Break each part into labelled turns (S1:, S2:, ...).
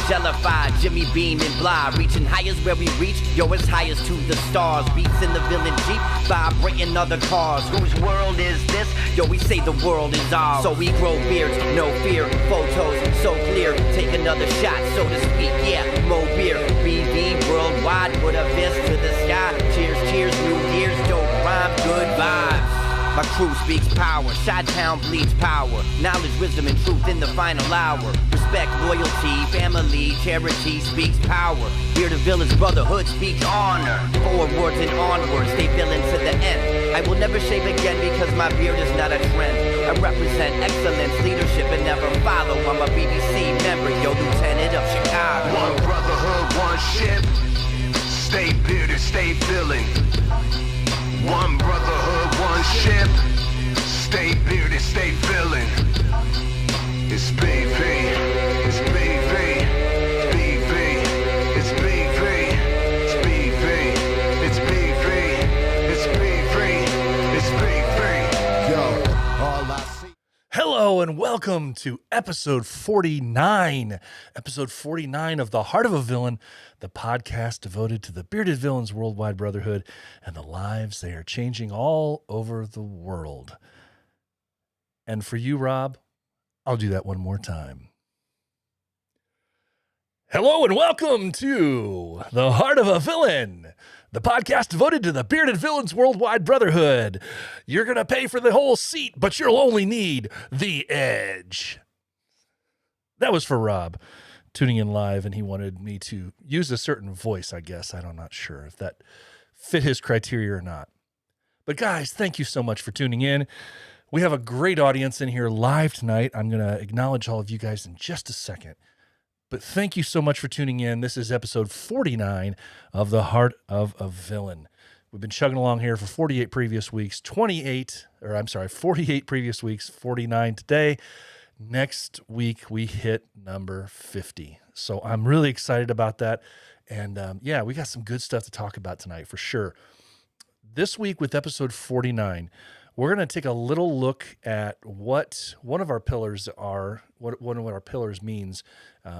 S1: jellified, Jimmy Beam and blah. Reaching high as where we reach, yo, as high as to the stars. Beats in the villain Jeep, vibrating other cars. Whose world is this? Yo, we say the world is ours. So we grow beards, no fear. Photos so clear, take another shot, so to speak. Yeah, more beer. BV worldwide, put a fist to the sky. Cheers, cheers, New Year's, dope rhyme, good vibes. My crew speaks power, Chi-Town bleeds power. Knowledge, wisdom, and truth in the final hour. Respect, loyalty, family, charity speaks power. Here the village brotherhood speaks honor. Forwards and onwards, stay villain to the end. I will never shave again because my beard is not a trend. I represent excellence, leadership, and never follow. I'm a BBC member, yo, Lieutenant of Chicago.
S2: One brotherhood, one ship. Stay bearded, stay villain. One brotherhood, one ship. Stay bearded, stay villain. It's BV, it's BV, it's BV, it's BV, it's BV, it's BV, it's BV, it's BV. Yo, all I see.
S3: Hello and welcome to episode 49. Episode 49 of The Heart of a Villain, the podcast devoted to the bearded villains' worldwide brotherhood and the lives they are changing all over the world. And for you, Rob, I'll do that one more time. Hello and welcome to The Heart of a Villain, the podcast devoted to the bearded villains' worldwide brotherhood. You're going to pay for the whole seat, but you'll only need the edge. That was for Rob tuning in live, and he wanted me to use a certain voice, I guess. I'm not sure if that fit his criteria or not. But guys, thank you so much for tuning in. We have a great audience in here live tonight. I'm going to acknowledge all of you guys in just a second. But thank you so much for tuning in. This is episode 49 of The Heart of a Villain. We've been chugging along here for 48 previous weeks, 48 previous weeks, 49 today. Next week, we hit number 50. So I'm really excited about that. And yeah, we got some good stuff to talk about tonight for sure. This week with episode 49, we're going to take a little look at what one of our pillars are, what one of our pillars means,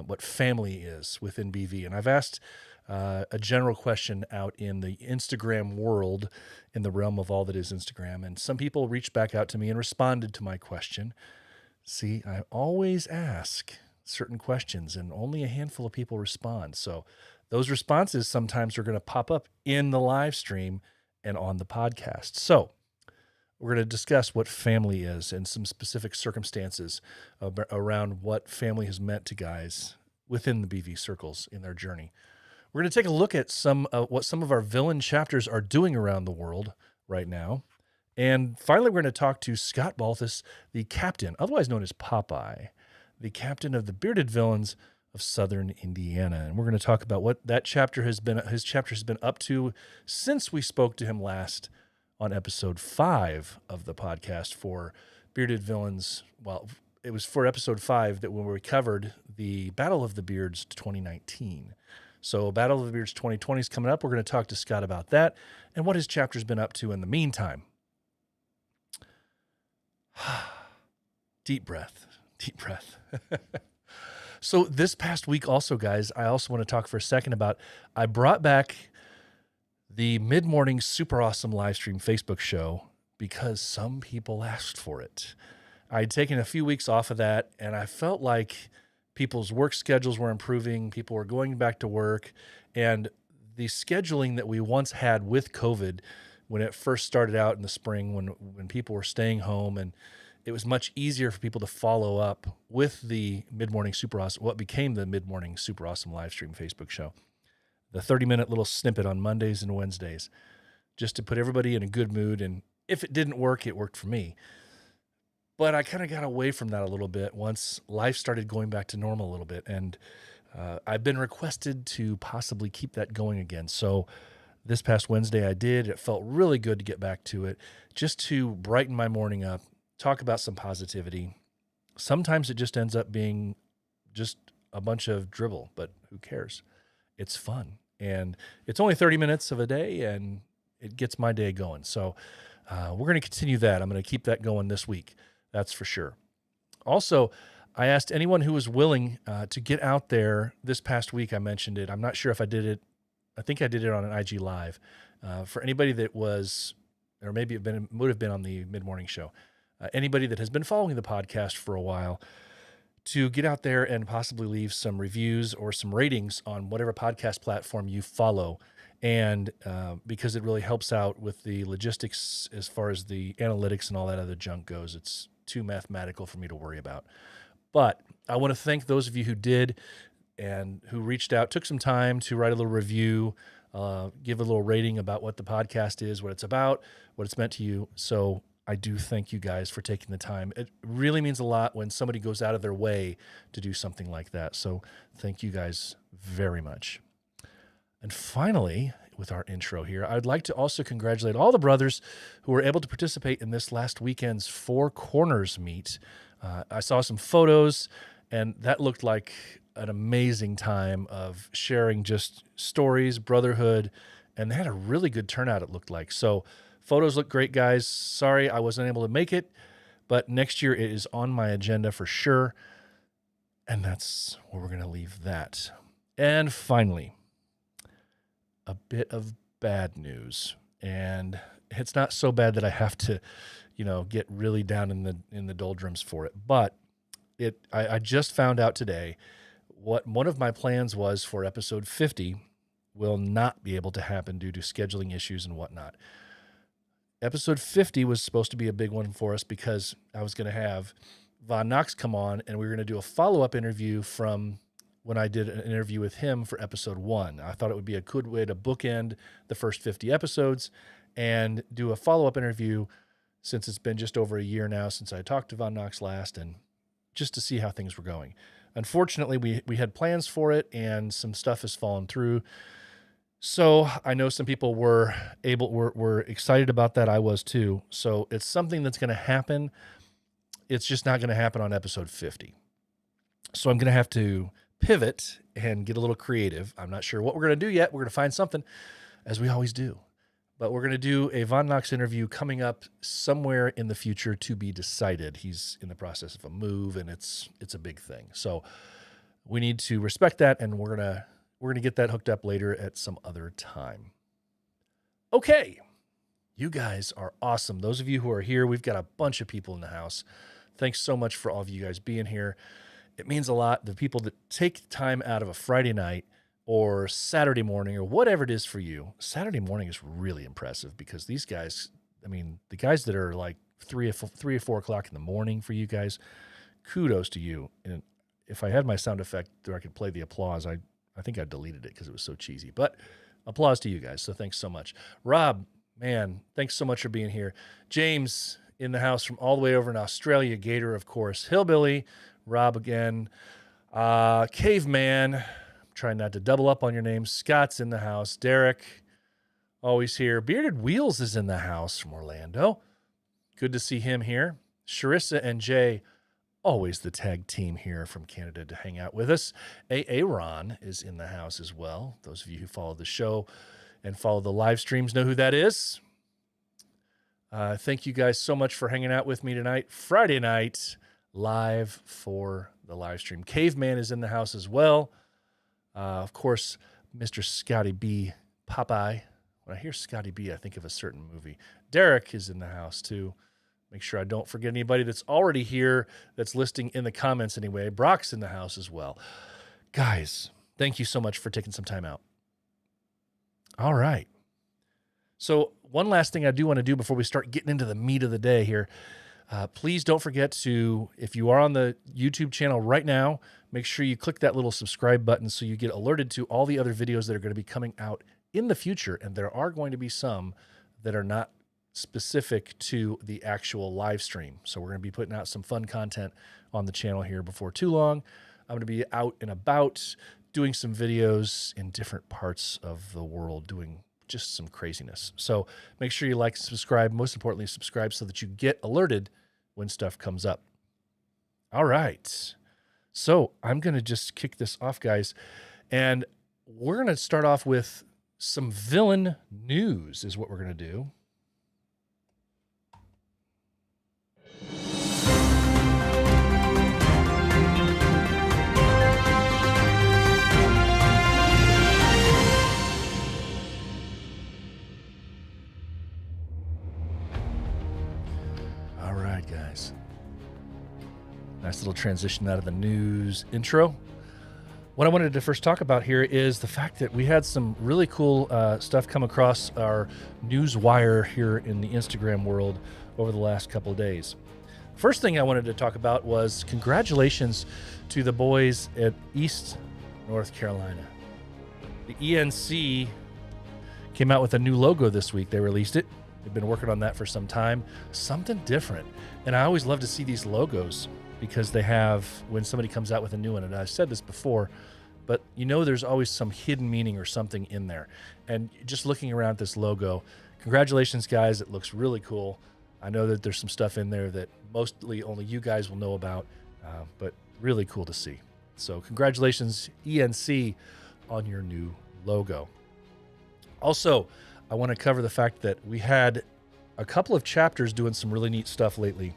S3: what family is within BV. And I've asked a general question out in the Instagram world, in the realm of all that is Instagram. And some people reached back out to me and responded to my question. See, I always ask certain questions and only a handful of people respond. So those responses sometimes are going to pop up in the live stream and on the podcast. So we're going to discuss what family is and some specific circumstances around what family has meant to guys within the BV circles in their journey. We're going to take a look at what some of our villain chapters are doing around the world right now. And finally, we're going to talk to Scott Balthus, the captain, otherwise known as Popeye, the captain of the bearded villains of Southern Indiana. And we're going to talk about what that chapter has been, his chapter has been up to since we spoke to him last on episode 5 of the podcast for bearded villains. Well, it was for episode 5 that when we covered the Battle of the Beards 2019. So Battle of the Beards 2020 is coming up. We're going to talk to Scott about that and what his chapter's been up to in the meantime. Deep breath. So this past week also, guys, I also want to talk for a second about, I brought back the mid-morning super awesome live stream Facebook show because some people asked for it. I'd taken a few weeks off of that, and I felt like people's work schedules were improving. People were going back to work, and the scheduling that we once had with COVID when it first started out in the spring, when people were staying home, and it was much easier for people to follow up with the mid-morning super awesome, what became the mid-morning super awesome live stream Facebook show. The 30-minute little snippet on Mondays and Wednesdays, just to put everybody in a good mood. And if it didn't work, it worked for me. But I kind of got away from that a little bit once life started going back to normal a little bit. And I've been requested to possibly keep that going again. So this past Wednesday I did. It felt really good to get back to it, just to brighten my morning up, talk about some positivity. Sometimes it just ends up being just a bunch of dribble, but who cares? It's fun. And it's only 30 minutes of a day, and it gets my day going. So we're going to continue that. I'm going to keep that going this week. That's for sure. Also, I asked anyone who was willing to get out there this past week. I mentioned it. I'm not sure if I did it. I think I did it on an IG Live. For anybody that was, or maybe it would have been on the mid-morning show, anybody that has been following the podcast for a while, to get out there and possibly leave some reviews or some ratings on whatever podcast platform you follow. And because it really helps out with the logistics as far as the analytics and all that other junk goes. It's too mathematical for me to worry about. But I want to thank those of you who did and who reached out, took some time to write a little review, give a little rating about what the podcast is, what it's about, what it's meant to you. So I do thank you guys for taking the time. It really means a lot when somebody goes out of their way to do something like that. So thank you guys very much. And finally, with our intro here, I'd like to also congratulate all the brothers who were able to participate in this last weekend's Four Corners meet. I saw some photos, and that looked like an amazing time of sharing just stories, brotherhood, and they had a really good turnout, it looked like. So photos look great, guys. Sorry I wasn't able to make it, but next year it is on my agenda for sure, and that's where we're going to leave that. And finally, a bit of bad news, and it's not so bad that I have to, get really down in the doldrums for it. But I just found out today what one of my plans was for episode 50 will not be able to happen due to scheduling issues and whatnot. Episode 50 was supposed to be a big one for us because I was going to have Von Knox come on, and we were going to do a follow-up interview from when I did an interview with him for episode 1. I thought it would be a good way to bookend the first 50 episodes and do a follow-up interview since it's been just over a year now since I talked to Von Knox last, and just to see how things were going. Unfortunately, we had plans for it, and some stuff has fallen through. So I know some people were excited about that. I was too. So it's something that's going to happen. It's just not going to happen on episode 50. So I'm going to have to pivot and get a little creative. I'm not sure what we're going to do yet. We're going to find something, as we always do. But we're going to do a Von Knox interview coming up somewhere in the future to be decided. He's in the process of a move, and it's a big thing. So we need to respect that, and we're going to get that hooked up later at some other time. Okay. You guys are awesome. Those of you who are here, we've got a bunch of people in the house. Thanks so much for all of you guys being here. It means a lot. The people that take time out of a Friday night or Saturday morning or whatever it is for you. Saturday morning is really impressive because these guys, the guys that are like 3 or 4 o'clock in the morning for you guys, kudos to you. And if I had my sound effect where I could play the applause, I think I deleted it because it was so cheesy. But applause to you guys. So thanks so much. Rob, man, thanks so much for being here. James in the house from all the way over in Australia. Gator, of course. Hillbilly. Rob again. Caveman. I'm trying not to double up on your names. Scott's in the house. Derek, always here. Bearded Wheels is in the house from Orlando. Good to see him here. Sharissa and Jay, always the tag team here from Canada to hang out with us. Aaron is in the house as well. Those of you who follow the show and follow the live streams know who that is. Thank you guys so much for hanging out with me tonight. Friday night, live for the live stream. Caveman is in the house as well. Of course, Mr. Scotty B, Popeye. When I hear Scotty B, I think of a certain movie. Derek is in the house too. Make sure I don't forget anybody that's already here that's listing in the comments anyway. Brock's in the house as well. Guys, thank you so much for taking some time out. All right. So one last thing I do want to do before we start getting into the meat of the day here. Please don't forget to, if you are on the YouTube channel right now, make sure you click that little subscribe button so you get alerted to all the other videos that are going to be coming out in the future. And there are going to be some that are not specific to the actual live stream. So we're going to be putting out some fun content on the channel here before too long. I'm going to be out and about doing some videos in different parts of the world, doing just some craziness. So make sure you like, subscribe, most importantly, subscribe so that you get alerted when stuff comes up. All right. So I'm going to just kick this off, guys. And we're going to start off with some villain news is what we're going to do. little transition out of the news intro. What I wanted to first talk about here is the fact that we had some really cool stuff come across our news wire here in the Instagram world over the last couple of days. First thing I wanted to talk about was congratulations to the boys at East North Carolina. The ENC came out with a new logo this week. They released it. They've been working on that for some time. Something different. And I always love to see these logos because they have, when somebody comes out with a new one, and I've said this before, but you know there's always some hidden meaning or something in there. And just looking around at this logo, congratulations, guys. It looks really cool. I know that there's some stuff in there that mostly only you guys will know about, but really cool to see. So congratulations, ENC, on your new logo. Also, I want to cover the fact that we had a couple of chapters doing some really neat stuff lately.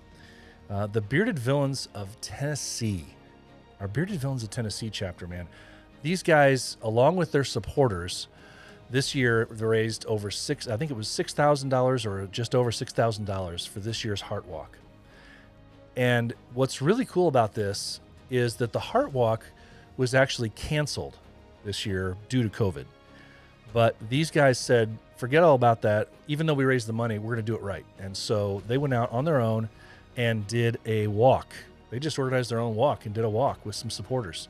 S3: The Bearded Villains of Tennessee, our Bearded Villains of Tennessee chapter, man. These guys, along with their supporters, this year they raised over $6,000 or just over $6,000 for this year's Heart Walk. And what's really cool about this is that the Heart Walk was actually canceled this year due to COVID. But these guys said, forget all about that. Even though we raised the money, we're going to do it right. And so they went out on their own and did a walk. They just organized their own walk and did a walk with some supporters.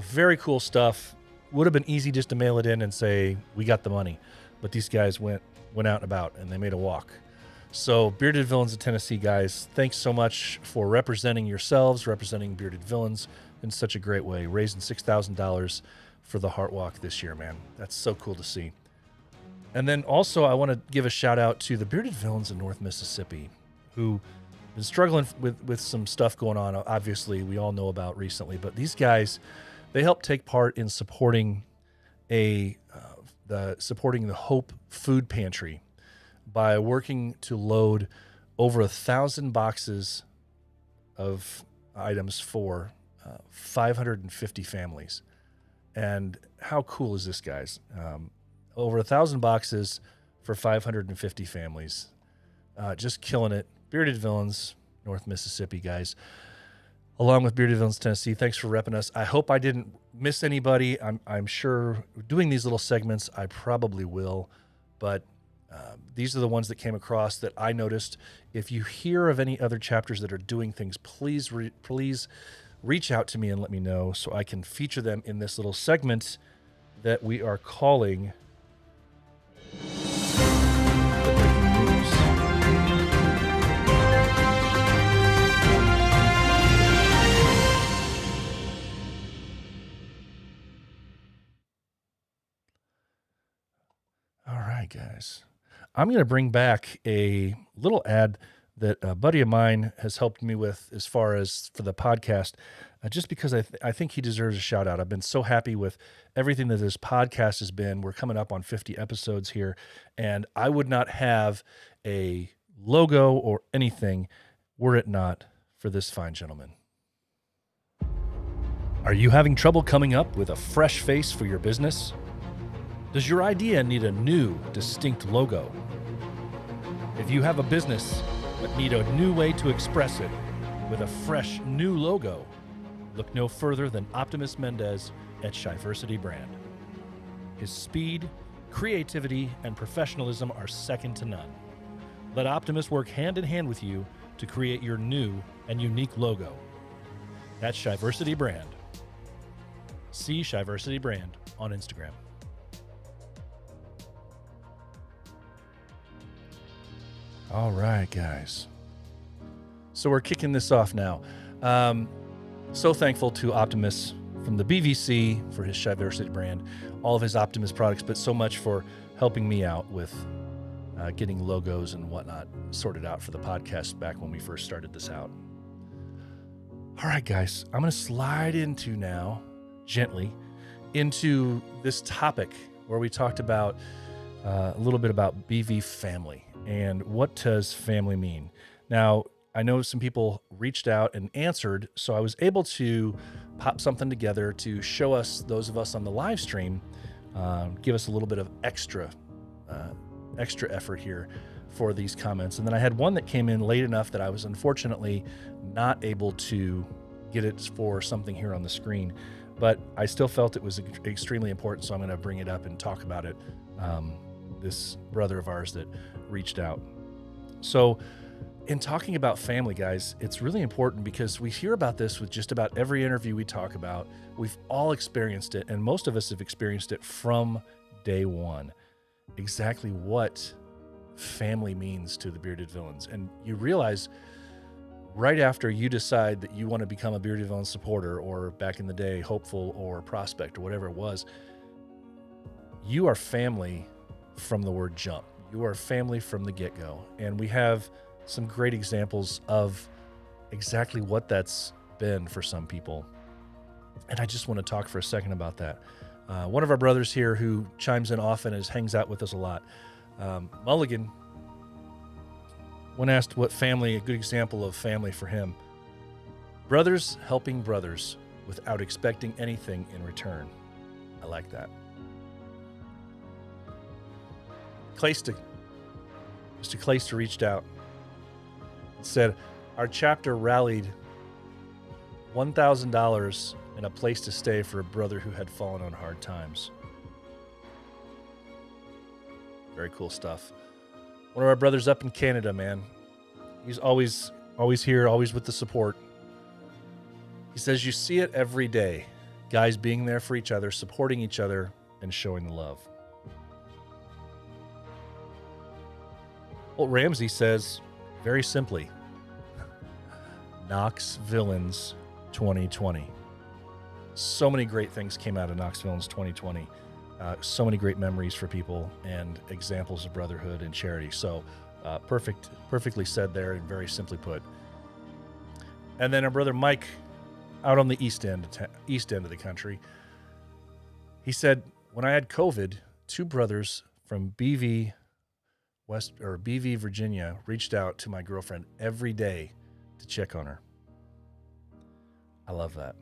S3: Very cool stuff. Would have been easy just to mail it in and say, we got the money. But these guys went out and about and they made a walk. So Bearded Villains of Tennessee, guys, thanks so much for representing yourselves, representing Bearded Villains in such a great way, raising $6,000 for the Heart Walk this year, man. That's so cool to see. And then also I want to give a shout out to the Bearded Villains of North Mississippi, who been struggling with some stuff going on. Obviously, we all know about recently, but these guys, they help take part in supporting the Hope Food Pantry by working to load over 1,000 boxes of items for 550 families. And how cool is this, guys? Over 1,000 boxes for 550 families. Just killing it. Bearded Villains, North Mississippi, guys. Along with Bearded Villains, Tennessee, thanks for repping us. I hope I didn't miss anybody. I'm sure doing these little segments, I probably will. But these are the ones that came across that I noticed. If you hear of any other chapters that are doing things, please reach out to me and let me know so I can feature them in this little segment that we are calling All right, guys. I'm going to bring back a little ad that a buddy of mine has helped me with as far as for the podcast, just because I think he deserves a shout out. I've been so happy with everything that this podcast has been. We're coming up on 50 episodes here, and I would not have a logo or anything were it not for this fine gentleman. Are you having trouble coming up with a fresh face for your business? Does your idea need a new, distinct logo? If you have a business but need a new way to express it with a fresh new logo, look no further than Optimus Mendez at Shiversity Brand. His speed, creativity, and professionalism are second to none. Let Optimus work hand in hand with you to create your new and unique logo. That's Shiversity Brand. See Shiversity Brand on Instagram. All right, guys. So we're kicking this off now. So thankful to Optimus from the BVC for his Shiversity Brand, all of his Optimus products, but so much for helping me out with getting logos and whatnot sorted out for the podcast back when we first started this out. All right, guys, I'm going to slide into now, gently, into this topic where we talked about a little bit about BV family and what does family mean. Now, I know some people reached out and answered, so I was able to pop something together to show us, those of us on the live stream, give us a little bit of extra effort here for these comments. And then I had one that came in late enough that I was unfortunately not able to get it for something here on the screen, but I still felt it was extremely important, so I'm going to bring it up and talk about it. This brother of ours that reached out. So in talking about family, guys, it's really important because we hear about this with just about every interview we talk about. We've all experienced it, and most of us have experienced it from day one. Exactly what family means to the Bearded Villains. And you realize right after you decide that you want to become a Bearded Villain supporter, or back in the day, hopeful or prospect or whatever it was, you are family from the word jump. You are family from the get-go. And we have some great examples of exactly what that's been for some people. And I just want to talk for a second about that. One of our brothers here who chimes in often and hangs out with us a lot, Mulligan, when asked what family, a good example of family for him, brothers helping brothers without expecting anything in return. I like that. Mr. Clayster reached out and said, our chapter rallied $1,000 and a place to stay for a brother who had fallen on hard times. Very cool stuff. One of our brothers up in Canada, man. He's always here, always with the support. He says you see it every day. Guys being there for each other, supporting each other, and showing the love. Well, Ramsey says, very simply, Knox Villains 2020. So many great things came out of Knox Villains 2020. So many great memories for people and examples of brotherhood and charity. So perfectly said there and very simply put. And then our brother Mike out on the east end of the country. He said, when I had COVID, two brothers from BV, Virginia, reached out to my girlfriend every day to check on her. I love that.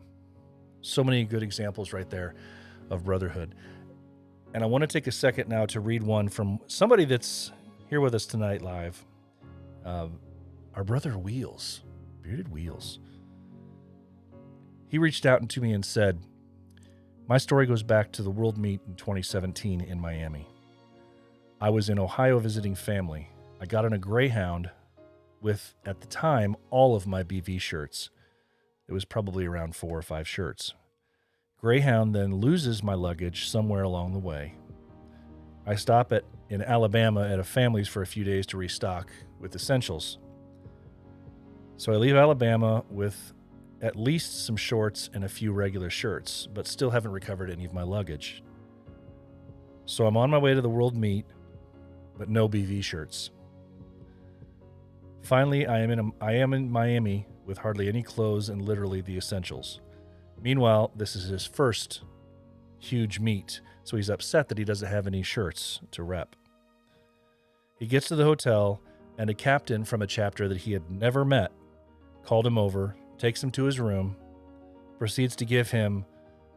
S3: So many good examples right there of brotherhood. And I want to take a second now to read one from somebody that's here with us tonight live. Our brother Wheels, Bearded Wheels. He reached out to me and said, my story goes back to the World Meet in 2017 in Miami. I was in Ohio visiting family. I got on a Greyhound with, at the time, all of my BV shirts. It was probably around 4 or 5 shirts. Greyhound then loses my luggage somewhere along the way. I stop in Alabama at a family's for a few days to restock with essentials. So I leave Alabama with at least some shorts and a few regular shirts, but still haven't recovered any of my luggage. So I'm on my way to the World Meet, but no BV shirts. Finally, I am in Miami with hardly any clothes and literally the essentials. Meanwhile, this is his first huge meet, so he's upset that he doesn't have any shirts to rep. He gets to the hotel, and a captain from a chapter that he had never met called him over, takes him to his room, proceeds to give him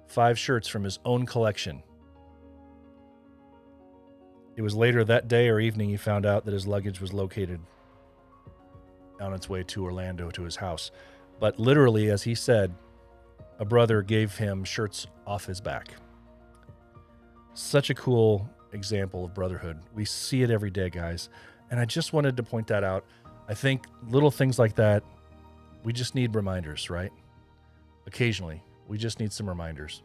S3: 5 shirts from his own collection. It was later that day or evening he found out that his luggage was located on its way to Orlando to his house. But literally, as he said, a brother gave him shirts off his back. Such a cool example of brotherhood. We see it every day, guys. And I just wanted to point that out. I think little things like that, we just need reminders, right? Occasionally, we just need some reminders.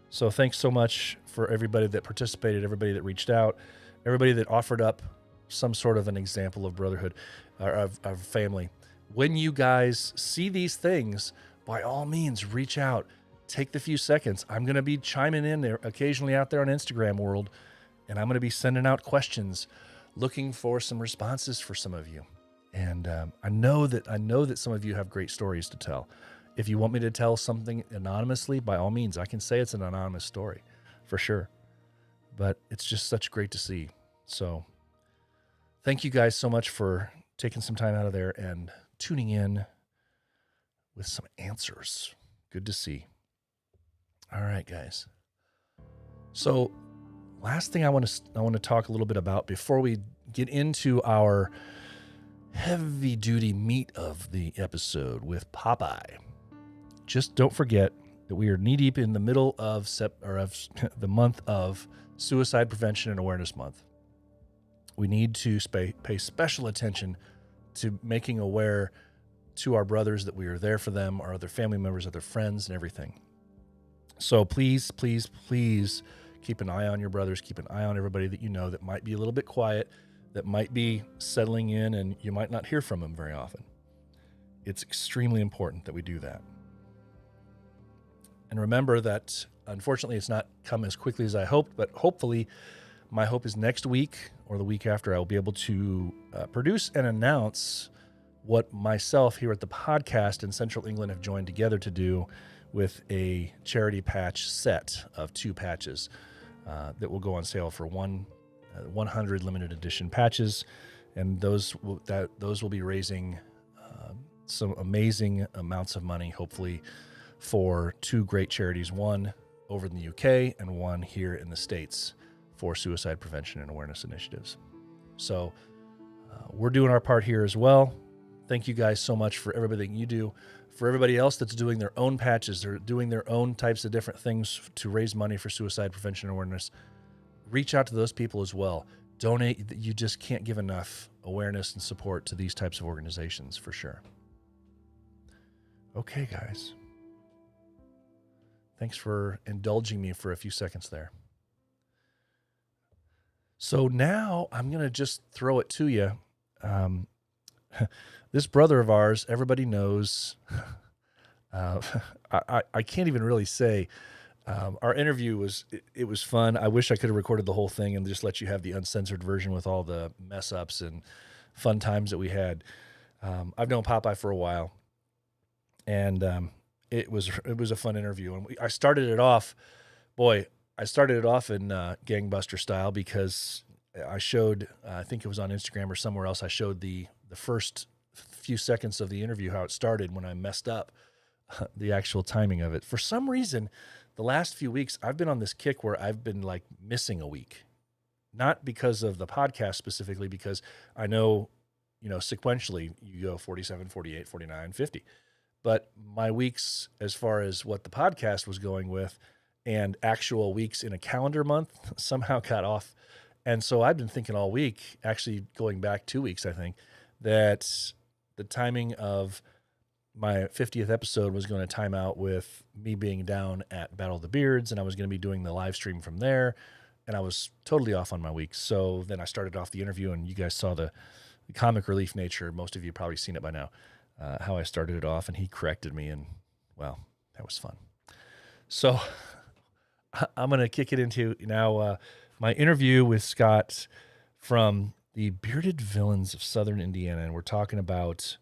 S3: So thanks so much for everybody that participated, everybody that reached out, everybody that offered up some sort of an example of brotherhood, of family. When you guys see these things, by all means, reach out. Take the few seconds. I'm going to be chiming in there occasionally out there on Instagram world, and I'm going to be sending out questions, looking for some responses for some of you. And I know that some of you have great stories to tell. If you want me to tell something anonymously, by all means, I can say it's an anonymous story for sure. But it's just such great to see. So thank you guys so much for taking some time out of there and tuning in with some answers. Good to see. All right, guys. So last thing I want to talk a little bit about before we get into our heavy duty meat of the episode with Popeye. just don't forget that we are knee deep in the middle of the month of Suicide Prevention and Awareness Month. We need to pay special attention to making aware to our brothers that we are there for them, our other family members, other friends, and everything. So please, please, please keep an eye on your brothers. Keep an eye on everybody that you know that might be a little bit quiet, that might be settling in, and you might not hear from them very often. It's extremely important that we do that. And remember that, unfortunately, it's not come as quickly as I hoped, but hopefully, my hope is next week or the week after, I will be able to produce and announce what myself here at the podcast in Central England have joined together to do with a charity patch set of 2 patches that will go on sale for 100 limited edition patches, and those will be raising some amazing amounts of money, hopefully, for 2 great charities, one over in the UK and one here in the States for suicide prevention and awareness initiatives. So we're doing our part here as well. Thank you guys so much for everything you do. For everybody else that's doing their own patches, they're doing their own types of different things to raise money for suicide prevention and awareness, reach out to those people as well. Donate. You just can't give enough awareness and support to these types of organizations, for sure. Okay, guys. Thanks for indulging me for a few seconds there. So now I'm going to just throw it to you. This brother of ours, everybody knows. I can't even really say. Our interview was fun. I wish I could have recorded the whole thing and just let you have the uncensored version with all the mess ups and fun times that we had. I've known Popeye for a while, and it was a fun interview. And I started it off in gangbuster style because I showed, I think it was on Instagram or somewhere else, I showed the first few seconds of the interview, how it started when I messed up the actual timing of it. For some reason, the last few weeks, I've been on this kick where I've been like missing a week. Not because of the podcast specifically, because I know, sequentially you go 47, 48, 49, 50. But my weeks, as far as what the podcast was going with and actual weeks in a calendar month, somehow got off. And so I've been thinking all week, actually going back 2 weeks, I think, that the timing of my 50th episode was going to time out with me being down at Battle of the Beards, and I was going to be doing the live stream from there, and I was totally off on my weeks. So then I started off the interview, and you guys saw the comic relief nature. Most of you have probably seen it by now, how I started it off, and he corrected me, and, well, that was fun. So I'm going to kick it into now my interview with Scott from the Bearded Villains of Southern Indiana, and we're talking about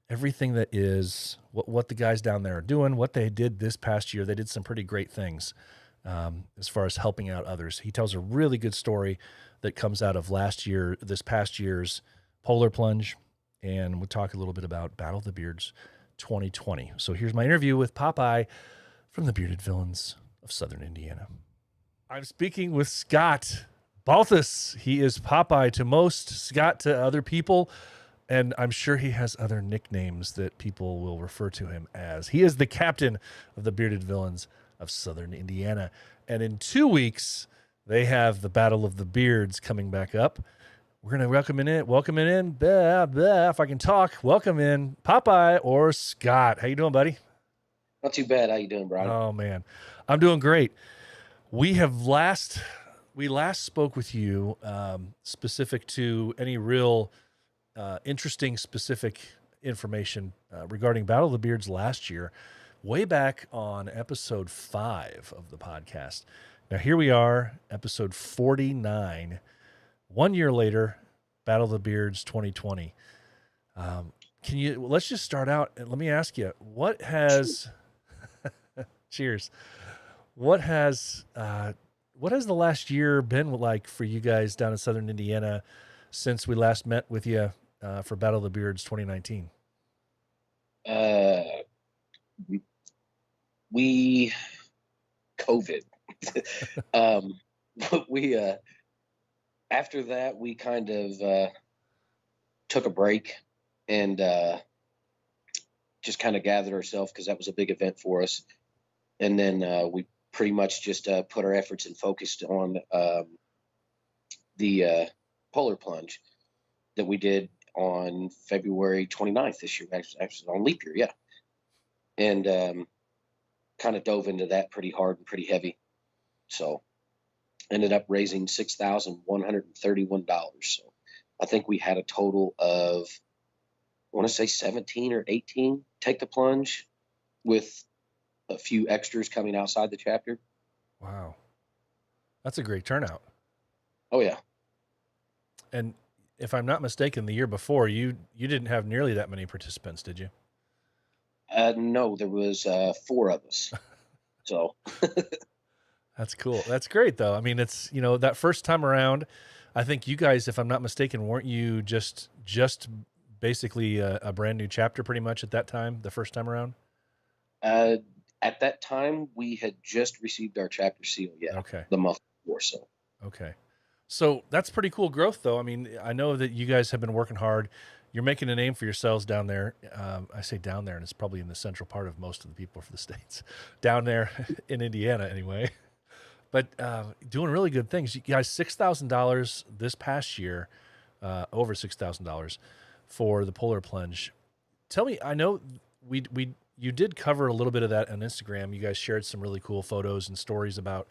S3: everything that is what the guys down there are doing, what they did this past year. They did some pretty great things as far as helping out others. He tells a really good story that comes out of this past year's Polar Plunge, and we'll talk a little bit about Battle of the Beards 2020. So here's my interview with Popeye from the Bearded Villains of Southern Indiana. I'm speaking with Scott Balthus. He is Popeye to most, Scott to other people, and I'm sure he has other nicknames that people will refer to him as. He is the captain of the Bearded Villains of Southern Indiana. And in 2 weeks, they have the Battle of the Beards coming back up. We're going to welcome in, if I can talk, welcome in Popeye or Scott. How you doing, buddy?
S4: Not too bad. How you doing, Brian?
S3: Oh, man. I'm doing great. We last spoke with you specific to any real interesting specific information regarding Battle of the Beards last year, way back on episode 5 of the podcast. Now here we are, episode 49, 1 year later, Battle of the Beards 2020. Let's just start out and let me ask you, what has cheers. What has the last year been like for you guys down in Southern Indiana since we last met with you for Battle of the Beards 2019?
S4: COVID. We after that we kind of took a break, and just kind of gathered ourselves because that was a big event for us. And then we pretty much just put our efforts and focused on the polar plunge that we did on February 29th this year, actually on leap year, yeah. And kind of dove into that pretty hard and pretty heavy. So ended up raising $6,131. So I think we had a total of, I want to say 17 or 18 take the plunge, with a few extras coming outside the chapter.
S3: Wow. That's a great turnout.
S4: Oh yeah.
S3: And if I'm not mistaken, the year before you didn't have nearly that many participants, did you?
S4: No, there was 4 of us. So
S3: That's cool. That's great though. I mean, it's, you know, that first time around, I think you guys, if I'm not mistaken, weren't you just basically a brand new chapter pretty much at that time, the first time around?
S4: at that time we had just received our chapter seal. Yeah.
S3: Okay.
S4: The month before. So.
S3: Okay. So that's pretty cool growth though. I mean, I know that you guys have been working hard. You're making a name for yourselves down there. I say down there, and it's probably in the central part of most of the people for the States. Down there in Indiana, anyway. But doing really good things. You guys, $6,000 this past year, over $6,000 for the polar plunge. Tell me, I know you did cover a little bit of that on Instagram. You guys shared some really cool photos and stories about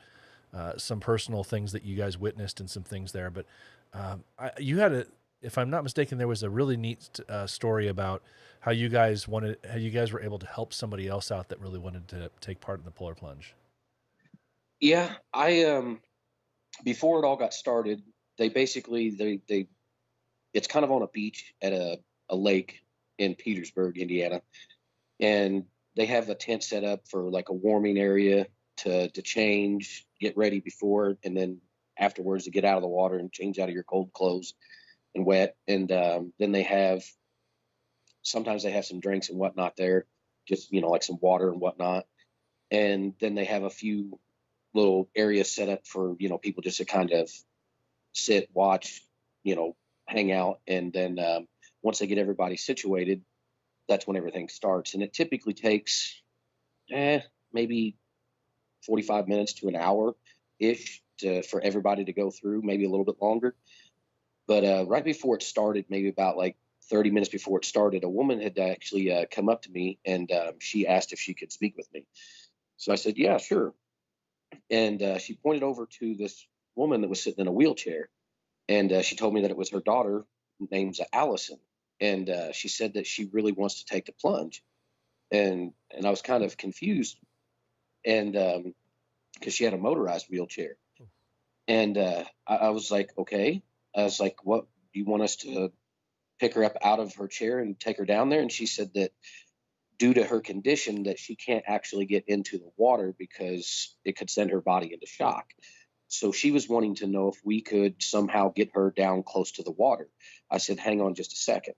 S3: some personal things that you guys witnessed and some things there. But you had if I'm not mistaken, there was a really neat story about how you guys were able to help somebody else out that really wanted to take part in the polar plunge.
S4: Yeah, I before it all got started, they basically it's kind of on a beach at a lake in Petersburg, Indiana, and they have a tent set up for like a warming area to change, get ready before, and then afterwards to get out of the water and change out of your cold clothes and wet. And then sometimes they have some drinks and whatnot there, just, you know, like some water and whatnot. And then they have a few little areas set up for, you know, people just to kind of sit, watch, you know, hang out. And then once they get everybody situated, that's when everything starts. And it typically takes maybe 45 minutes to an hour ish for everybody to go through, maybe a little bit longer. But right before it started, maybe about like 30 minutes before it started, a woman had actually come up to me, and she asked if she could speak with me. So I said, yeah, sure. And she pointed over to this woman that was sitting in a wheelchair, and she told me that it was her daughter, named Allison. And she said that she really wants to take the plunge. And I was kind of confused, and because she had a motorized wheelchair. And I was like, okay. I was like, what, do you want us to pick her up out of her chair and take her down there? And she said that due to her condition that she can't actually get into the water because it could send her body into shock. So she was wanting to know if we could somehow get her down close to the water. I said, hang on just a second.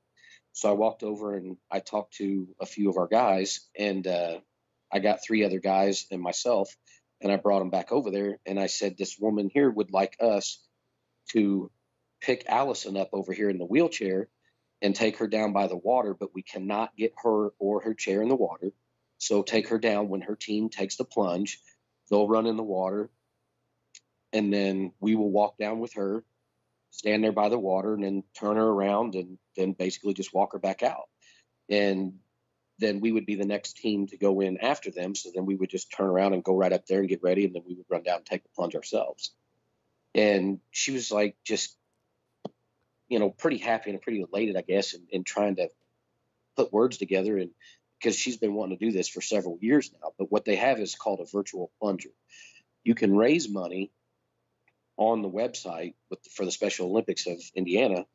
S4: So I walked over and I talked to a few of our guys, and I got 3 other guys and myself, and I brought them back over there. And I said, this woman here would like us to pick Allison up over here in the wheelchair and take her down by the water, but we cannot get her or her chair in the water. So take her down when her team takes the plunge. They'll run in the water, and then we will walk down with her, stand there by the water, and then turn her around, and then basically just walk her back out. And then we would be the next team to go in after them. So then we would just turn around and go right up there and get ready, and then we would run down and take the plunge ourselves. And she was like, just, you know, pretty happy and pretty elated, I guess, and trying to put words together. And because she's been wanting to do this for several years now. But what they have is called a virtual plunger. You can raise money on the website for the Special Olympics of Indiana,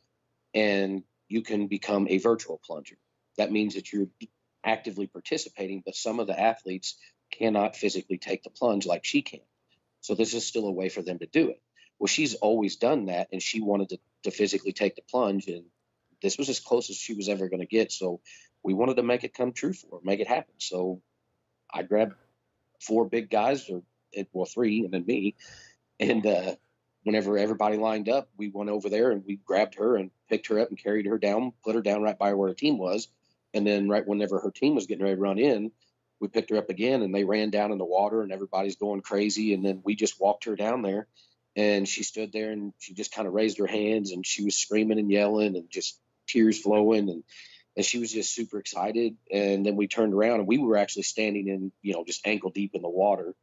S4: and you can become a virtual plunger. That means that you're actively participating, but some of the athletes cannot physically take the plunge like she can. So this is still a way for them to do it. Well, she's always done that, and she wanted to physically take the plunge, and this was as close as she was ever going to get. So we wanted to make it come true for her, make it happen. So I grabbed 4 big guys, 3, and then me. And whenever everybody lined up, we went over there and we grabbed her and picked her up and carried her down, put her down right by where her team was. And then right whenever her team was getting ready to run in, we picked her up again, and they ran down in the water, and everybody's going crazy. And then we just walked her down there, and she stood there, and she just kind of raised her hands, and she was screaming and yelling and just tears flowing. And she was just super excited. And then we turned around, and we were actually standing in, just ankle deep in the water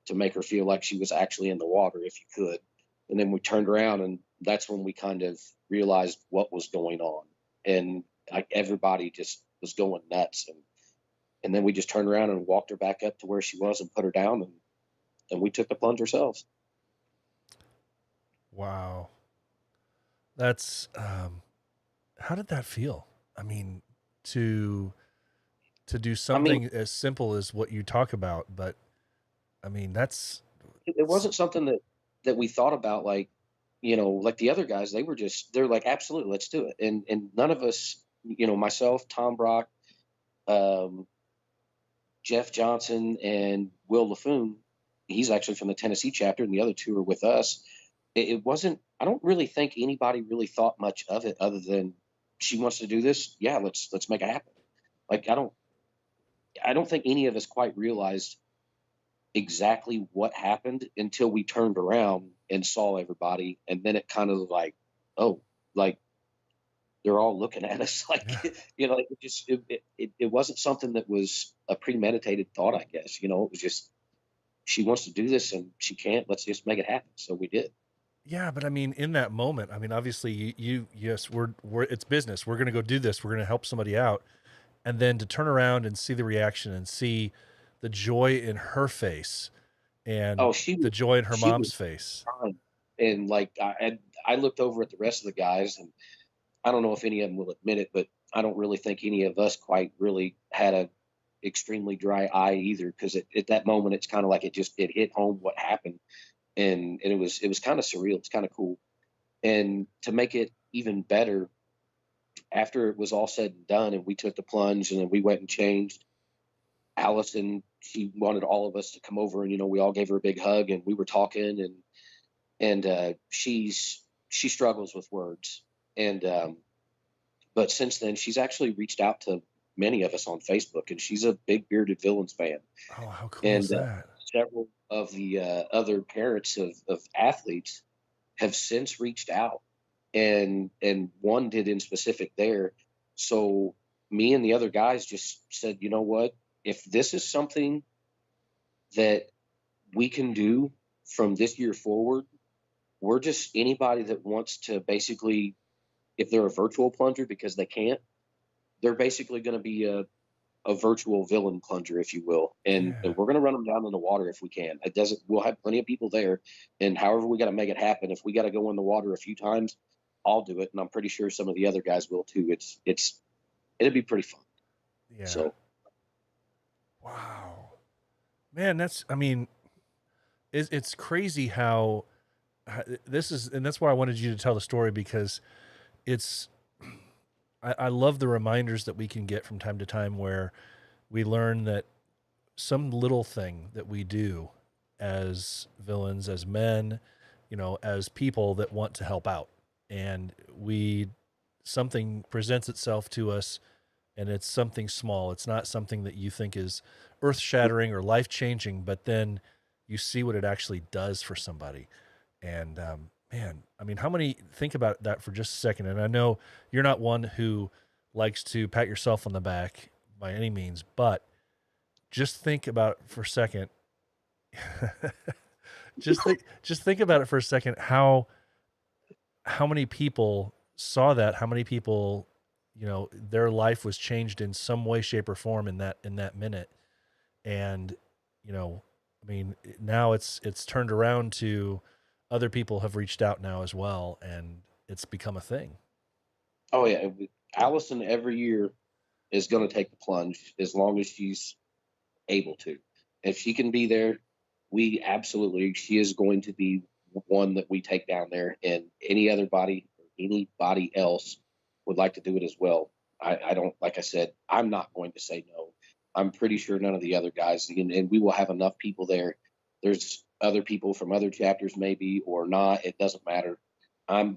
S4: to make her feel like she was actually in the water, if you could. And then we turned around, and that's when we kind of realized what was going on. And like everybody just was going nuts. And then we just turned around and walked her back up to where she was and put her down, and we took the plunge ourselves.
S3: Wow. That's, how did that feel? I mean, to do something as simple as what you talk about, but I mean,
S4: it wasn't something that we thought about, like the other guys. They're like, absolutely, let's do it. And none of us, myself, Tom Brock, Jeff Johnson, and Will LaFoon, he's actually from the Tennessee chapter, and the other two are with us. It wasn't, I don't really think anybody really thought much of it other than, she wants to do this. Yeah, let's make it happen. Like, I don't think any of us quite realized exactly what happened until we turned around and saw everybody. And then it kind of like, oh, like they're all looking at us like,
S3: Yeah.
S4: it wasn't something that was a premeditated thought, I guess. It was just, she wants to do this and she can't, let's just make it happen. So we did.
S3: Yeah, but I mean, in that moment, I mean, obviously yes, we're it's business. We're going to go do this. We're going to help somebody out. And then to turn around and see the reaction and see the joy in her face and the joy in her mom's face.
S4: Fine. And like, I looked over at the rest of the guys, and I don't know if any of them will admit it, but I don't really think any of us quite really had a extremely dry eye either. Cause at that moment, it's kind of like it hit home what happened. And it was kind of surreal. It's kind of cool. And to make it even better, after it was all said and done and we took the plunge and then we went and changed, Allison, she wanted all of us to come over, and, we all gave her a big hug, and we were talking, and she struggles with words. And, but since then she's actually reached out to many of us on Facebook, and she's a big Bearded Villains fan.
S3: Oh, how cool is that?
S4: Several of the other parents of athletes have since reached out, and one did in specific there. So me and the other guys just said, you know what, if this is something that we can do from this year forward, we're just, anybody that wants to basically, if they're a virtual plunger because they can't, they're basically going to be a virtual villain plunger, if you will. And we're going to run them down in the water if we can. We'll have plenty of people there. And however we got to make it happen, if we got to go in the water a few times, I'll do it. And I'm pretty sure some of the other guys will too. It'll be pretty fun.
S3: Yeah.
S4: So.
S3: Wow, man, it's crazy how this is, and that's why I wanted you to tell the story, because I love the reminders that we can get from time to time where we learn that some little thing that we do as villains, as men, as people that want to help out, and something presents itself to us, and it's something small. It's not something that you think is earth-shattering or life-changing, but then you see what it actually does for somebody. And man, I mean, think about that for just a second. And I know you're not one who likes to pat yourself on the back by any means, but just think about it for a second. just think about it for a second. How many people saw that? How many people, their life was changed in some way, shape, or form in that minute. And, I mean, now it's turned around to other people have reached out now as well, and it's become a thing.
S4: Oh yeah. Allison every year is going to take the plunge as long as she's able to. If she can be there, she is going to be one that we take down there, and anybody else would like to do it as well. I don't, like I said, I'm not going to say no. I'm pretty sure none of the other guys, and we will have enough people there. There's other people from other chapters maybe or not. It doesn't matter. We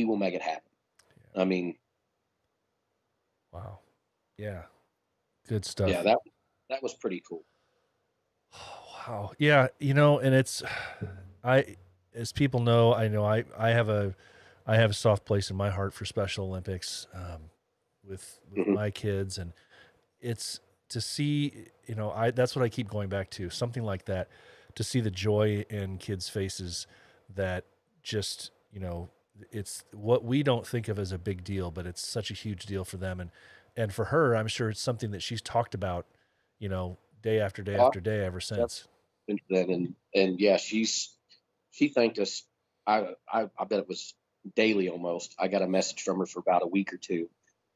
S4: will make it happen. Yeah. I mean,
S3: Wow. Yeah. Good stuff.
S4: Yeah, that was pretty cool.
S3: Wow. Yeah. And it's, as people know, I have a soft place in my heart for Special Olympics, with
S4: Hmm.
S3: my kids, and it's to see, that's what I keep going back to, something like that, to see the joy in kids' faces that just, it's what we don't think of as a big deal, but it's such a huge deal for them. And for her, I'm sure it's something that she's talked about, day after day after day ever since.
S4: Then and yeah, she thanked us. I bet it was daily almost. I got a message from her for about a week or two,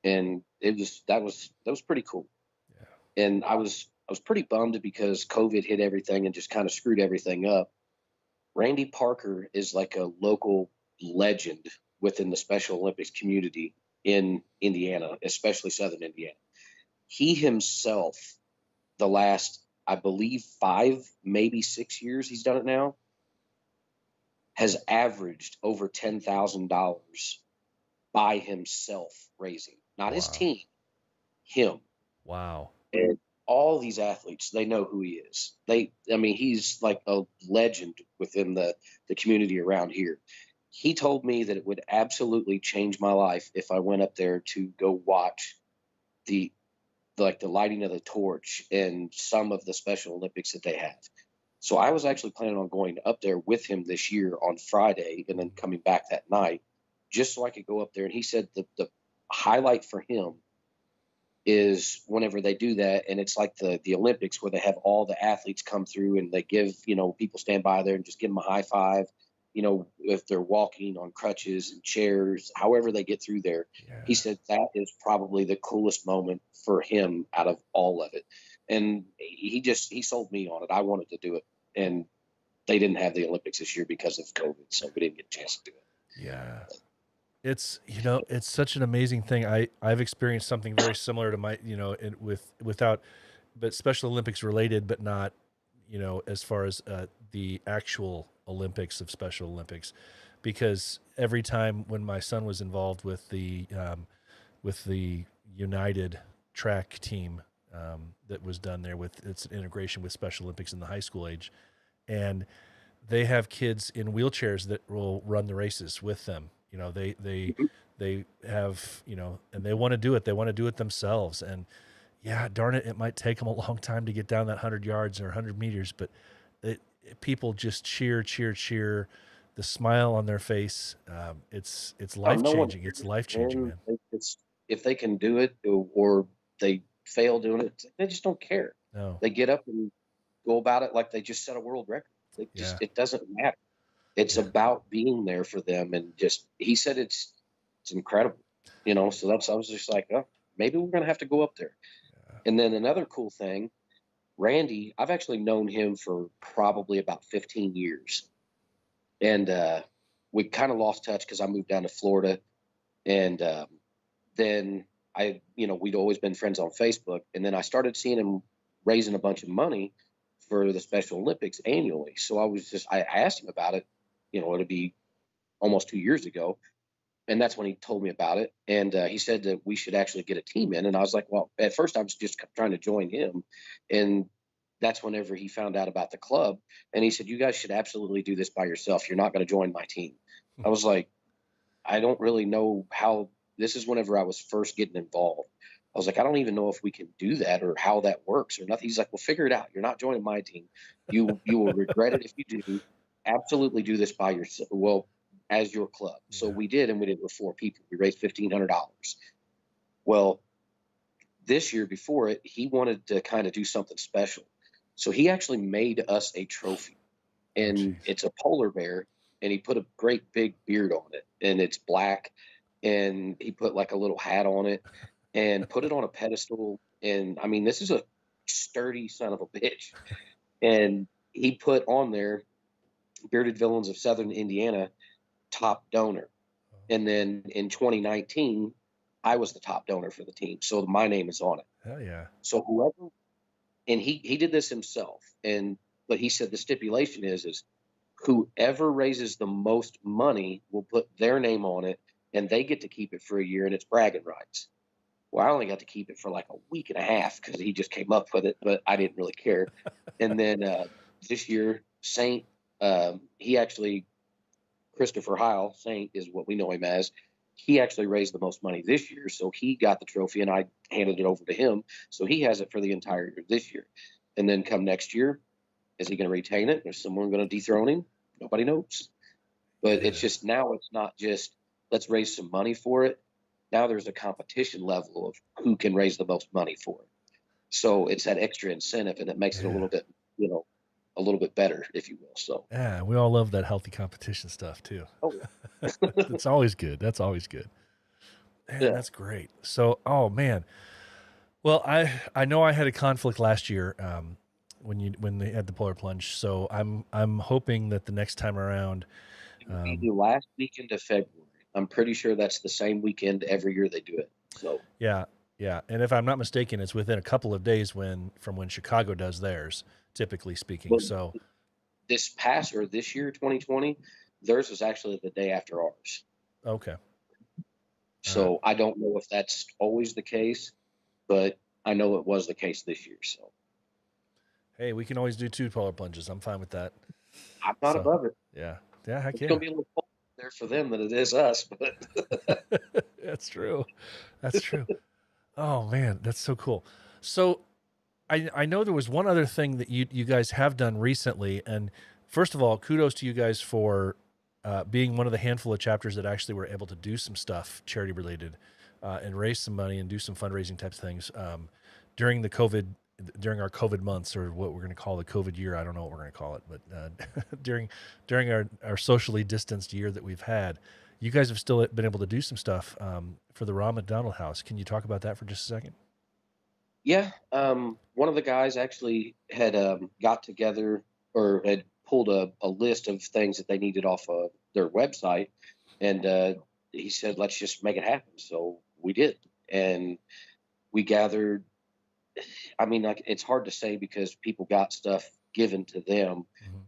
S4: and that was pretty cool.
S3: Yeah.
S4: And I was pretty bummed because COVID hit everything and just kind of screwed everything up. Randy Parker is like a local legend within the Special Olympics community in Indiana, especially Southern Indiana. He himself, the last, I believe, 5, maybe 6 years he's done it now, has averaged over $10,000 by himself raising, not his
S3: Wow.
S4: team, him.
S3: Wow.
S4: And all these athletes, they know who he is. I mean, he's like a legend within the community around here. He told me that it would absolutely change my life if I went up there to go watch the the lighting of the torch and some of the Special Olympics that they have. So I was actually planning on going up there with him this year on Friday and then coming back that night just so I could go up there. And he said the highlight for him is whenever they do that, and it's like the Olympics where they have all the athletes come through and they give, people stand by there and just give them a high five, if they're walking on crutches and chairs, however they get through there.
S3: Yeah.
S4: He said that is probably the coolest moment for him out of all of it. And he sold me on it. I wanted to do it. And they didn't have the Olympics this year because of COVID, so we didn't get a chance to do it.
S3: Yeah. It's, it's such an amazing thing. I've experienced something very similar to my, without, but Special Olympics related, but not, as far as the actual Olympics of Special Olympics, because every time when my son was involved with the United track team, that was done there with its integration with Special Olympics in the high school age, and they have kids in wheelchairs that will run the races with them. They have, and they want to do it. They want to do it themselves. And yeah, darn it, it might take them a long time to get down that 100 yards or 100 meters, but people just cheer. The smile on their face, it's life changing. It's life changing, man.
S4: If they can do it or they fail doing it, they just don't care.
S3: No.
S4: They get up and go about it like they just set a world record. It doesn't matter. It's about being there for them, and he said it's incredible, So I was just like, oh, maybe we're gonna have to go up there. Yeah. And then another cool thing, Randy, I've actually known him for probably about 15 years, and we kind of lost touch because I moved down to Florida, and then we'd always been friends on Facebook, and then I started seeing him raising a bunch of money for the Special Olympics annually. So I asked him about it. It'd be almost 2 years ago. And that's when he told me about it. And he said that we should actually get a team in. And I was like, well, at first I was just trying to join him. And that's whenever he found out about the club. And he said, you guys should absolutely do this by yourself. You're not going to join my team. I was like, I don't really know how. This is whenever I was first getting involved. I was like, I don't even know if we can do that or how that works or nothing. He's like, well, figure it out. You're not joining my team. You will regret it if you do. Absolutely do this by yourself. Well, as your club. Yeah. So we did, and we did it with 4 people. We raised $1,500. Well, this year before it, he wanted to kind of do something special. So he actually made us a trophy, and it's a polar bear, and he put a great big beard on it, and it's black, and he put like a little hat on it and put it on a pedestal. And I mean, this is a sturdy son of a bitch. And he put on there Bearded Villains of Southern Indiana, top donor. And then in 2019, I was the top donor for the team. So my name is on it.
S3: Hell yeah.
S4: So whoever, and he did this himself. But he said the stipulation is whoever raises the most money will put their name on it, and they get to keep it for a year, and it's bragging rights. Well, I only got to keep it for like a week and a half because he just came up with it, but I didn't really care. And then this year, Saint, he actually, Christopher Heil, Saint is what we know him as. He actually raised the most money this year, so he got the trophy, and I handed it over to him. So he has it for the entire year this year. And then come next year, is he going to retain it? Is someone going to dethrone him? Nobody knows. But it's just now it's not just let's raise some money for it. Now there's a competition level of who can raise the most money for it. So it's that extra incentive, and it makes it a little bit, a little bit better, if you will. So
S3: Yeah, we all love that healthy competition stuff too.
S4: oh,
S3: It's always good. That's always good. Man,
S4: yeah.
S3: that's great. So, oh man. Well, I know I had a conflict last year when they had the polar plunge. So I'm hoping that the next time around,
S4: It would be the last weekend of February. I'm pretty sure that's the same weekend every year they do it. So
S3: yeah, and if I'm not mistaken, it's within a couple of days from when Chicago does theirs, typically speaking.
S4: well,
S3: So
S4: this year, 2020, theirs was actually the day after ours.
S3: okay,
S4: So I don't know if that's always the case, but I know it was the case this year. So
S3: hey, we can always do 2 polar plunges. I'm fine with that.
S4: I'm not
S3: So,
S4: above it.
S3: Yeah, heck
S4: It's
S3: yeah.
S4: going to be a little cold there for them than it is us, but
S3: That's true. That's true. Oh man, that's so cool. So I know there was one other thing that you guys have done recently, and first of all, kudos to you guys for being one of the handful of chapters that actually were able to do some stuff charity related and raise some money and do some fundraising types of things during our COVID months, or what we're going to call the COVID year. I don't know what we're going to call it, but during our socially distanced year that we've had, you guys have still been able to do some stuff for the Ron McDonald House. Can you talk about that for just a second?
S4: yeah, one of the guys actually had got together or had pulled a list of things that they needed off of their website, and he said, "Let's just make it happen." So we did, and we gathered. I mean, like it's hard to say because people got stuff given to them,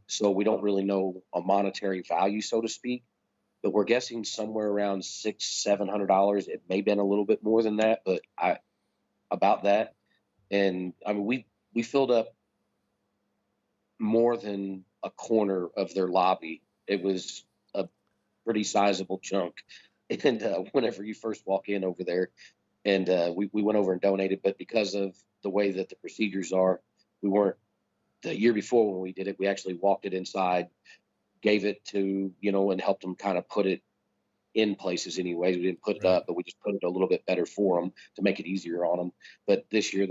S4: so we don't really know a monetary value, so to speak. But we're guessing somewhere around $600-700. It may have been a little bit more than that, but about that. And I mean, we filled up more than a corner of their lobby. It was a pretty sizable chunk. And whenever you first walk in over there, and we went over and donated, but because of the way that the procedures are, we weren't. The year before when we did it, we actually walked it inside, gave it to, and helped them kind of put it in places anyways. We didn't put it up, but we just put it a little bit better for them to make it easier on them. But this year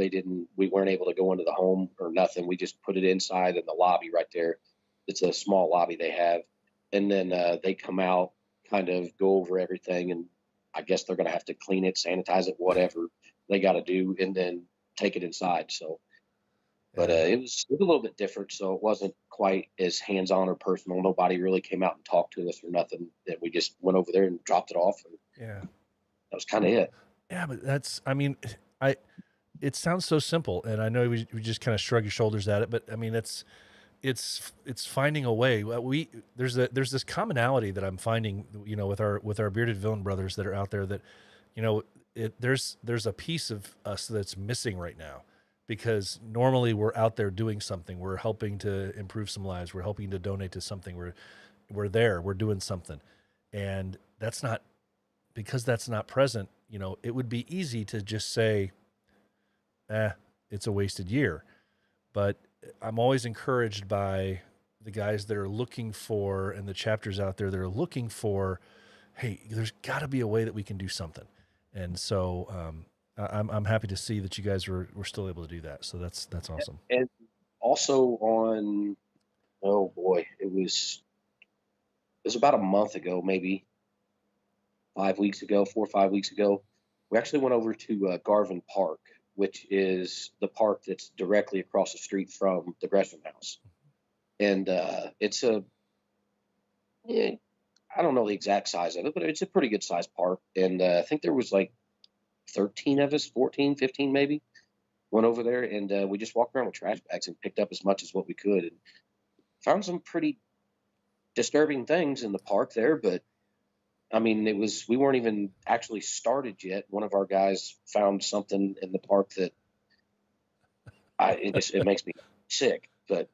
S4: we weren't able to go into the home or nothing. We just put it inside in the lobby right there. It's a small lobby they have. And then they come out, kind of go over everything. And I guess they're going to have to clean it, sanitize it, whatever they got to do, and then take it inside. So, but it was a little bit different. So it wasn't quite as hands-on or personal. Nobody really came out and talked to us or nothing. And we just went over there and dropped it off. And that was kind of it.
S3: Yeah, but it sounds so simple, and I know we just kind of shrug your shoulders at it, but I mean, it's finding a way. There's this commonality that I'm finding, with our bearded villain brothers that are out there, that, there's a piece of us that's missing right now. Because normally we're out there doing something. We're helping to improve some lives. We're helping to donate to something. We're there. We're doing something, and that's not present. It would be easy to just say, it's a wasted year. But I'm always encouraged by the guys that are looking for, and the chapters out there that are looking for, hey, there's got to be a way that we can do something, and so. I'm happy to see that you guys were still able to do that. So that's awesome.
S4: And also on, oh boy, it was about a month ago, maybe 4 or 5 weeks ago. We actually went over to Garvin Park, which is the park that's directly across the street from the Gresham House. And it's I don't know the exact size of it, but it's a pretty good sized park. And I think there was like 13 of us, 14, 15 maybe, went over there, and we just walked around with trash bags and picked up as much as what we could, and found some pretty disturbing things in the park there. But I mean, we weren't even actually started yet. One of our guys found something in the park that it makes me sick, but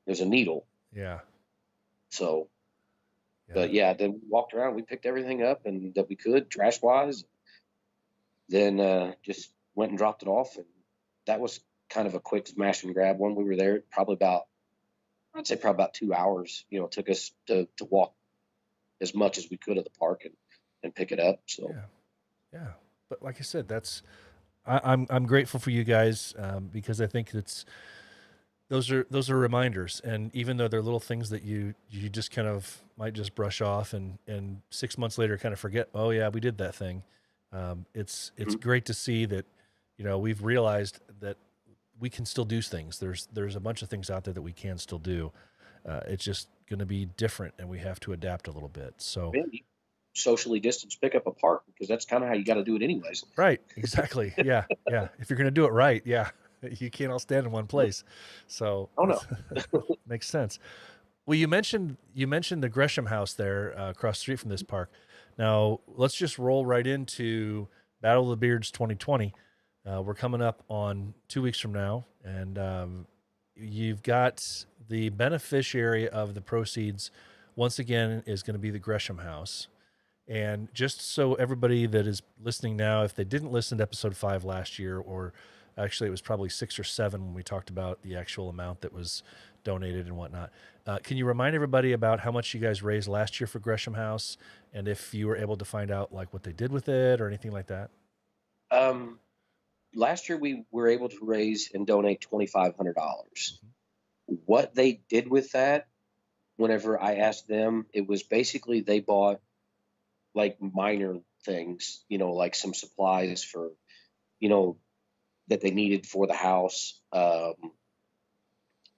S4: there's a needle.
S3: Yeah.
S4: So,
S3: Yeah.
S4: but yeah, then we walked around, we picked everything up and that we could trash wise, then just went and dropped it off. And that was kind of a quick smash and grab one. We were there I'd say probably about 2 hours, it took us to walk as much as we could of the park and pick it up. So,
S3: yeah. But like I said, I'm grateful for you guys, because I think those are reminders. And even though they're little things that you just kind of might just brush off and 6 months later kind of forget, oh yeah, we did that thing. It's great to see that, we've realized that we can still do things. There's a bunch of things out there that we can still do. It's just going to be different, and we have to adapt a little bit. So
S4: maybe socially distanced pick up a park, because that's kind of how you got to do it anyways.
S3: Right. Exactly. Yeah. Yeah. If you're going to do it right. Yeah. You can't all stand in one place. So
S4: Oh no.
S3: makes sense. Well, you mentioned the Gresham House there across the street from this park. Now let's just roll right into Battle of the Beards 2020. We're coming up on 2 weeks from now, and you've got the beneficiary of the proceeds once again is going to be the Gresham House. And just so everybody that is listening now, if they didn't listen to episode 5 last year, or actually it was probably 6 or 7 when we talked about the actual amount that was donated and whatnot, can you remind everybody about how much you guys raised last year for Gresham House, and if you were able to find out like what they did with it or anything like that?
S4: Last year we were able to raise and donate $2,500. What they did with that, whenever I asked them, it was basically they bought like minor things, like some supplies for, that they needed for the house.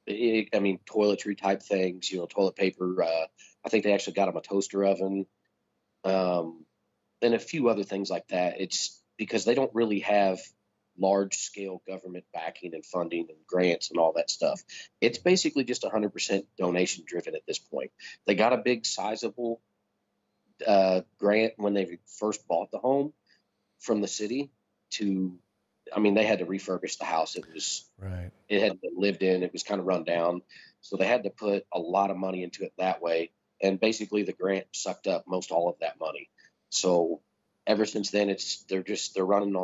S4: Toiletry type things, toilet paper. I think they actually got them a toaster oven, and a few other things like that. It's because they don't really have large scale government backing and funding and grants and all that stuff. It's basically just 100% donation driven at this point. They got a big sizable grant when they first bought the home from the city they had to refurbish the house. It hadn't been lived in. It was kind of run down. So they had to put a lot of money into it that way. And basically the grant sucked up most all of that money. So ever since then, they're running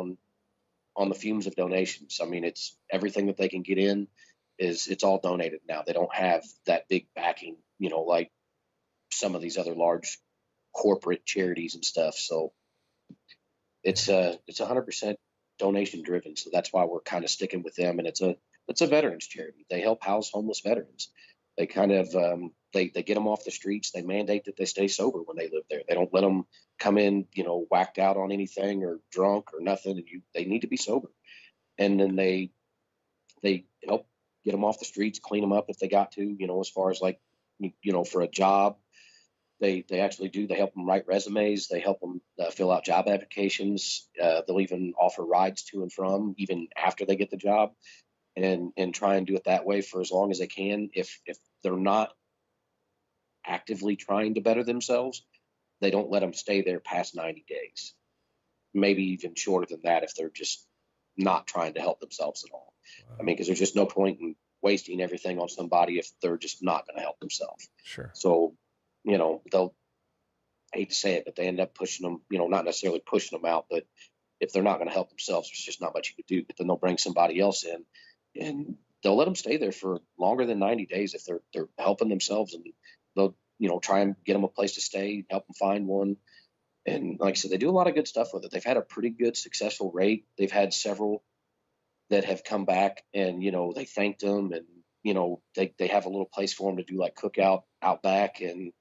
S4: on the fumes of donations. It's everything that they can get in it's all donated now. They don't have that big backing, like some of these other large corporate charities and stuff. So it's 100% donation driven. So that's why we're kind of sticking with them. And it's a veterans charity. They help house homeless veterans. They kind of, they get them off the streets. They mandate that they stay sober when they live there. They don't let them come in, whacked out on anything or drunk or nothing. And they need to be sober. And then they help get them off the streets, clean them up if they got to, as far as like, for a job. They actually do. They help them write resumes. They help them fill out job applications. They'll even offer rides to and from, even after they get the job, and try and do it that way for as long as they can. If they're not actively trying to better themselves, they don't let them stay there past 90 days, maybe even shorter than that if they're just not trying to help themselves at all. Wow. Because there's just no point in wasting everything on somebody if they're just not going to help themselves.
S3: Sure.
S4: So, they'll, I hate to say it, but they end up pushing them, not necessarily pushing them out, but if they're not going to help themselves, there's just not much you could do. But then they'll bring somebody else in and they'll let them stay there for longer than 90 days if they're helping themselves, and they'll, try and get them a place to stay, help them find one. And like I said, they do a lot of good stuff with it. They've had a pretty good successful rate. They've had several that have come back and, they thanked them, and, they have a little place for them to do like cookout out back and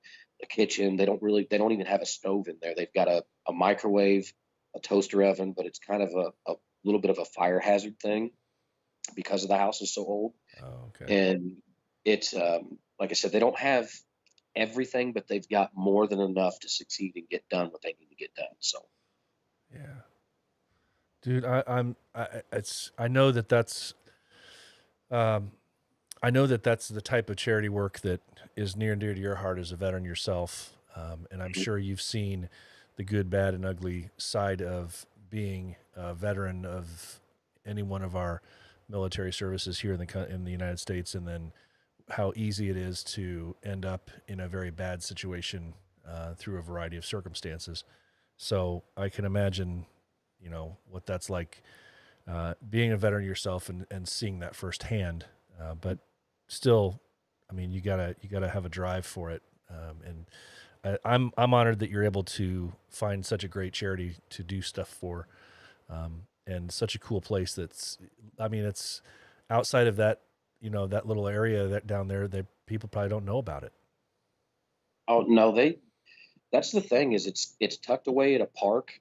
S4: the kitchen. They don't even have a stove in there. They've got a microwave, a toaster oven, but it's kind of a little bit of a fire hazard thing because of the house is so old.
S3: Oh, okay.
S4: And it's, like I said, they don't have everything, but they've got more than enough to succeed and get done what they need to get done. So,
S3: yeah, dude, I know that that's the type of charity work that is near and dear to your heart as a veteran yourself. And I'm sure you've seen the good, bad, and ugly side of being a veteran of any one of our military services here in the United States, and then how easy it is to end up in a very bad situation through a variety of circumstances. So I can imagine, what that's like being a veteran yourself and seeing that firsthand. But still, I mean, you gotta have a drive for it. And I'm honored that you're able to find such a great charity to do stuff for, and such a cool place. It's outside of that, that little area that down there that people probably don't know about it.
S4: Oh no, that's the thing is it's tucked away at a park,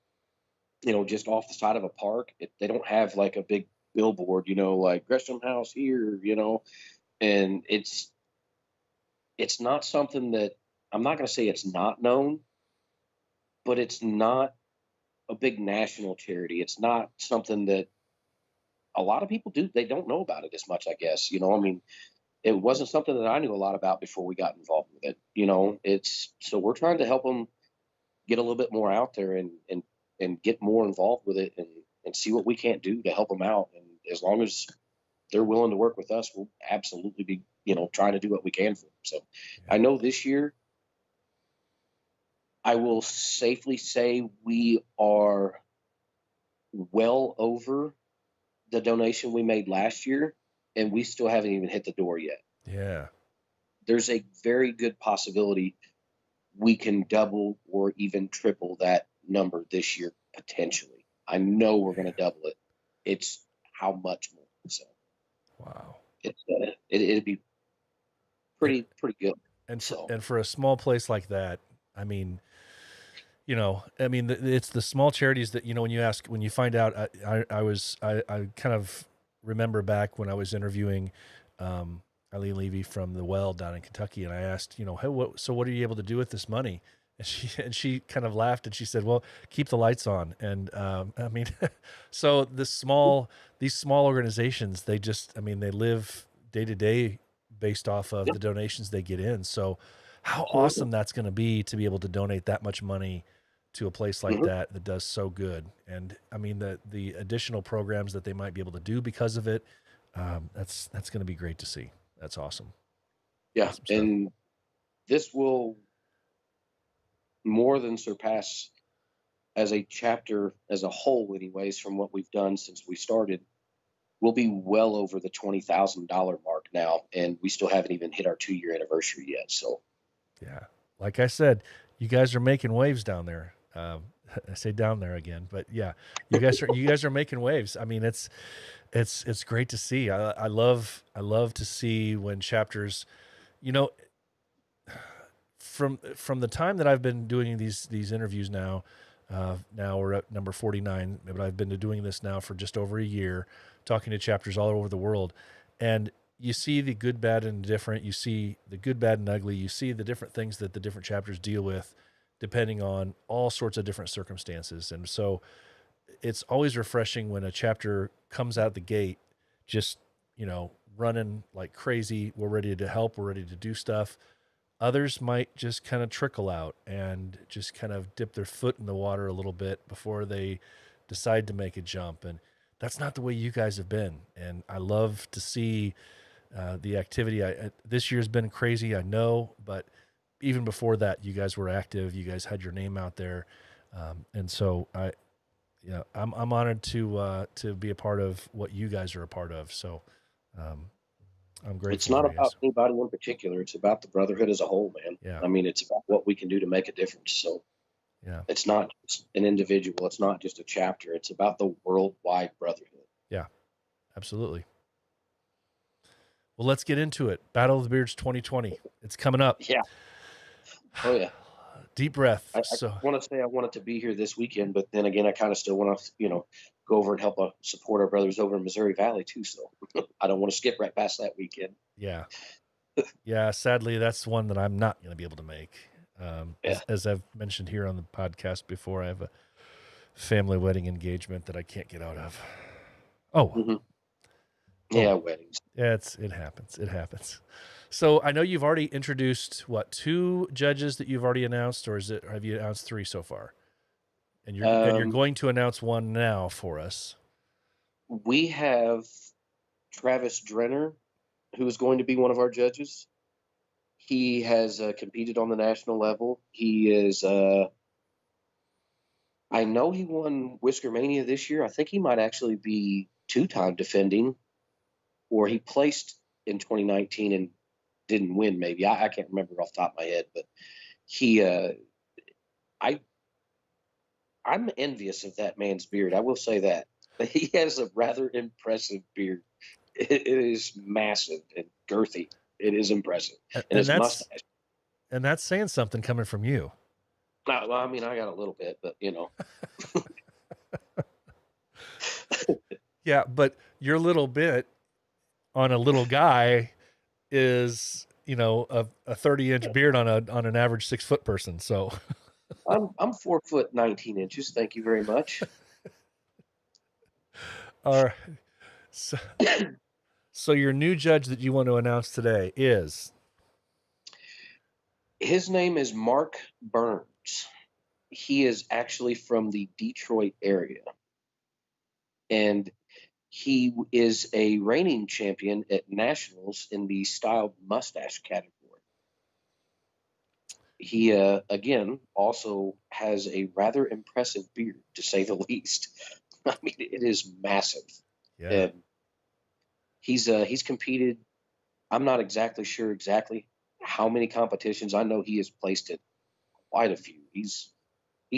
S4: just off the side of a park. They don't have like a big billboard, like Gresham House here, and it's not something that, I'm not going to say it's not known, but it's not a big national charity. It's not something that a lot of people do. They don't know about it as much, I guess. I mean, it wasn't something that I knew a lot about before we got involved with it. So we're trying to help them get a little bit more out there and get more involved with it and see what we can't do to help them out. And as long as they're willing to work with us, we'll absolutely be, trying to do what we can for them. So I know this year, I will safely say we are well over the donation we made last year, and we still haven't even hit the door yet.
S3: Yeah.
S4: There's a very good possibility we can double or even triple that number this year, potentially. I know we're going to double it. It's how much more. So,
S3: wow.
S4: It'd be pretty good.
S3: And for a small place like that, I mean, it's the small charities that, when you find out, I kind of remember back when I was interviewing Eileen Levy from the Well down in Kentucky, and I asked, hey, what are you able to do with this money? And she kind of laughed and she said, well, keep the lights on. And so these small organizations, they live day to day based off of the donations they get in. So how awesome that's going to be able to donate that much money to a place like that does so good. And I mean, the additional programs that they might be able to do because of it, that's going to be great to see. That's awesome.
S4: Yeah.
S3: Awesome stuff.
S4: And this will more than surpass as a chapter as a whole, anyways, from what we've done since we started. We'll be well over the $20,000 mark now, and we still haven't even hit our 2-year anniversary yet. So,
S3: yeah, like I said, you guys are making waves down there. I say down there again, but yeah, you guys are making waves. I mean, it's great to see. I love to see when chapters, from the time that I've been doing these interviews now we're at number 49, but I've been doing this now for just over a year, talking to chapters all over the world. And you see the good, bad, and different. You see the good, bad, and ugly. You see the different things that the different chapters deal with, depending on all sorts of different circumstances. And so it's always refreshing when a chapter comes out the gate, just, running like crazy. We're ready to help. We're ready to do stuff. Others might just kind of trickle out and just kind of dip their foot in the water a little bit before they decide to make a jump. And that's not the way you guys have been. And I love to see the activity. This year's been crazy, I know, but even before that, you guys were active. You guys had your name out there. And so I'm honored to be a part of what you guys are a part of. So I'm grateful.
S4: It's not about anybody in particular. It's about the brotherhood as a whole, man.
S3: Yeah.
S4: I mean, it's about what we can do to make a difference. So
S3: yeah,
S4: it's not just an individual. It's not just a chapter. It's about the worldwide brotherhood.
S3: Yeah, absolutely. Well, let's get into it. Battle of the Beards 2020. It's coming up.
S4: Yeah. Oh, yeah.
S3: Deep breath.
S4: I want to say I wanted to be here this weekend, but then again, I kind of still want to, go over and help support our brothers over in Missouri Valley too. So I don't want to skip right past that weekend.
S3: Yeah. Yeah. Sadly, that's one that I'm not going to be able to make. As I've mentioned here on the podcast before, I have a family wedding engagement that I can't get out of. Oh,
S4: yeah, weddings.
S3: Yeah, it happens. It happens. So I know you've already introduced 2 judges that you've already announced, or have you announced 3 so far? And you're going to announce one now for us.
S4: We have Travis Drenner, who is going to be one of our judges. He has competed on the national level. He is, I know he won Whisker Mania this year. I think he might actually be 2-time defending, or he placed in 2019 and didn't win. Maybe I can't remember off the top of my head, but he, I'm envious of that man's beard. I will say that. He has a rather impressive beard. It is massive and girthy. It is impressive. And his mustache.
S3: And that's saying something coming from you.
S4: Well, I mean, I got a little bit, but
S3: Yeah, but your little bit on a little guy is, a 30-inch beard on an average 6-foot person. So
S4: I'm 4 foot 19 inches. Thank you very much.
S3: All right. So your new judge that you want to announce today is?
S4: His name is Mark Burns. He is actually from the Detroit area. And he is a reigning champion at nationals in the styled mustache category. He, again, also has a rather impressive beard, to say the least. I mean, it is massive.
S3: Yeah.
S4: And he's competed. I'm not exactly sure how many competitions. I know he has placed at quite a few. He's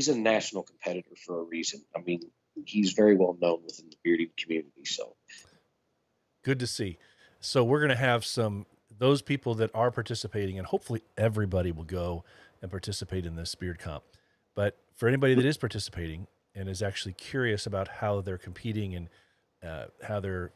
S4: a national competitor for a reason. I mean, he's very well known within the bearding community. So
S3: good to see. So we're going to have those people that are participating, and hopefully everybody will go and participate in this beard comp. But for anybody that is participating and is actually curious about how they're competing and how they're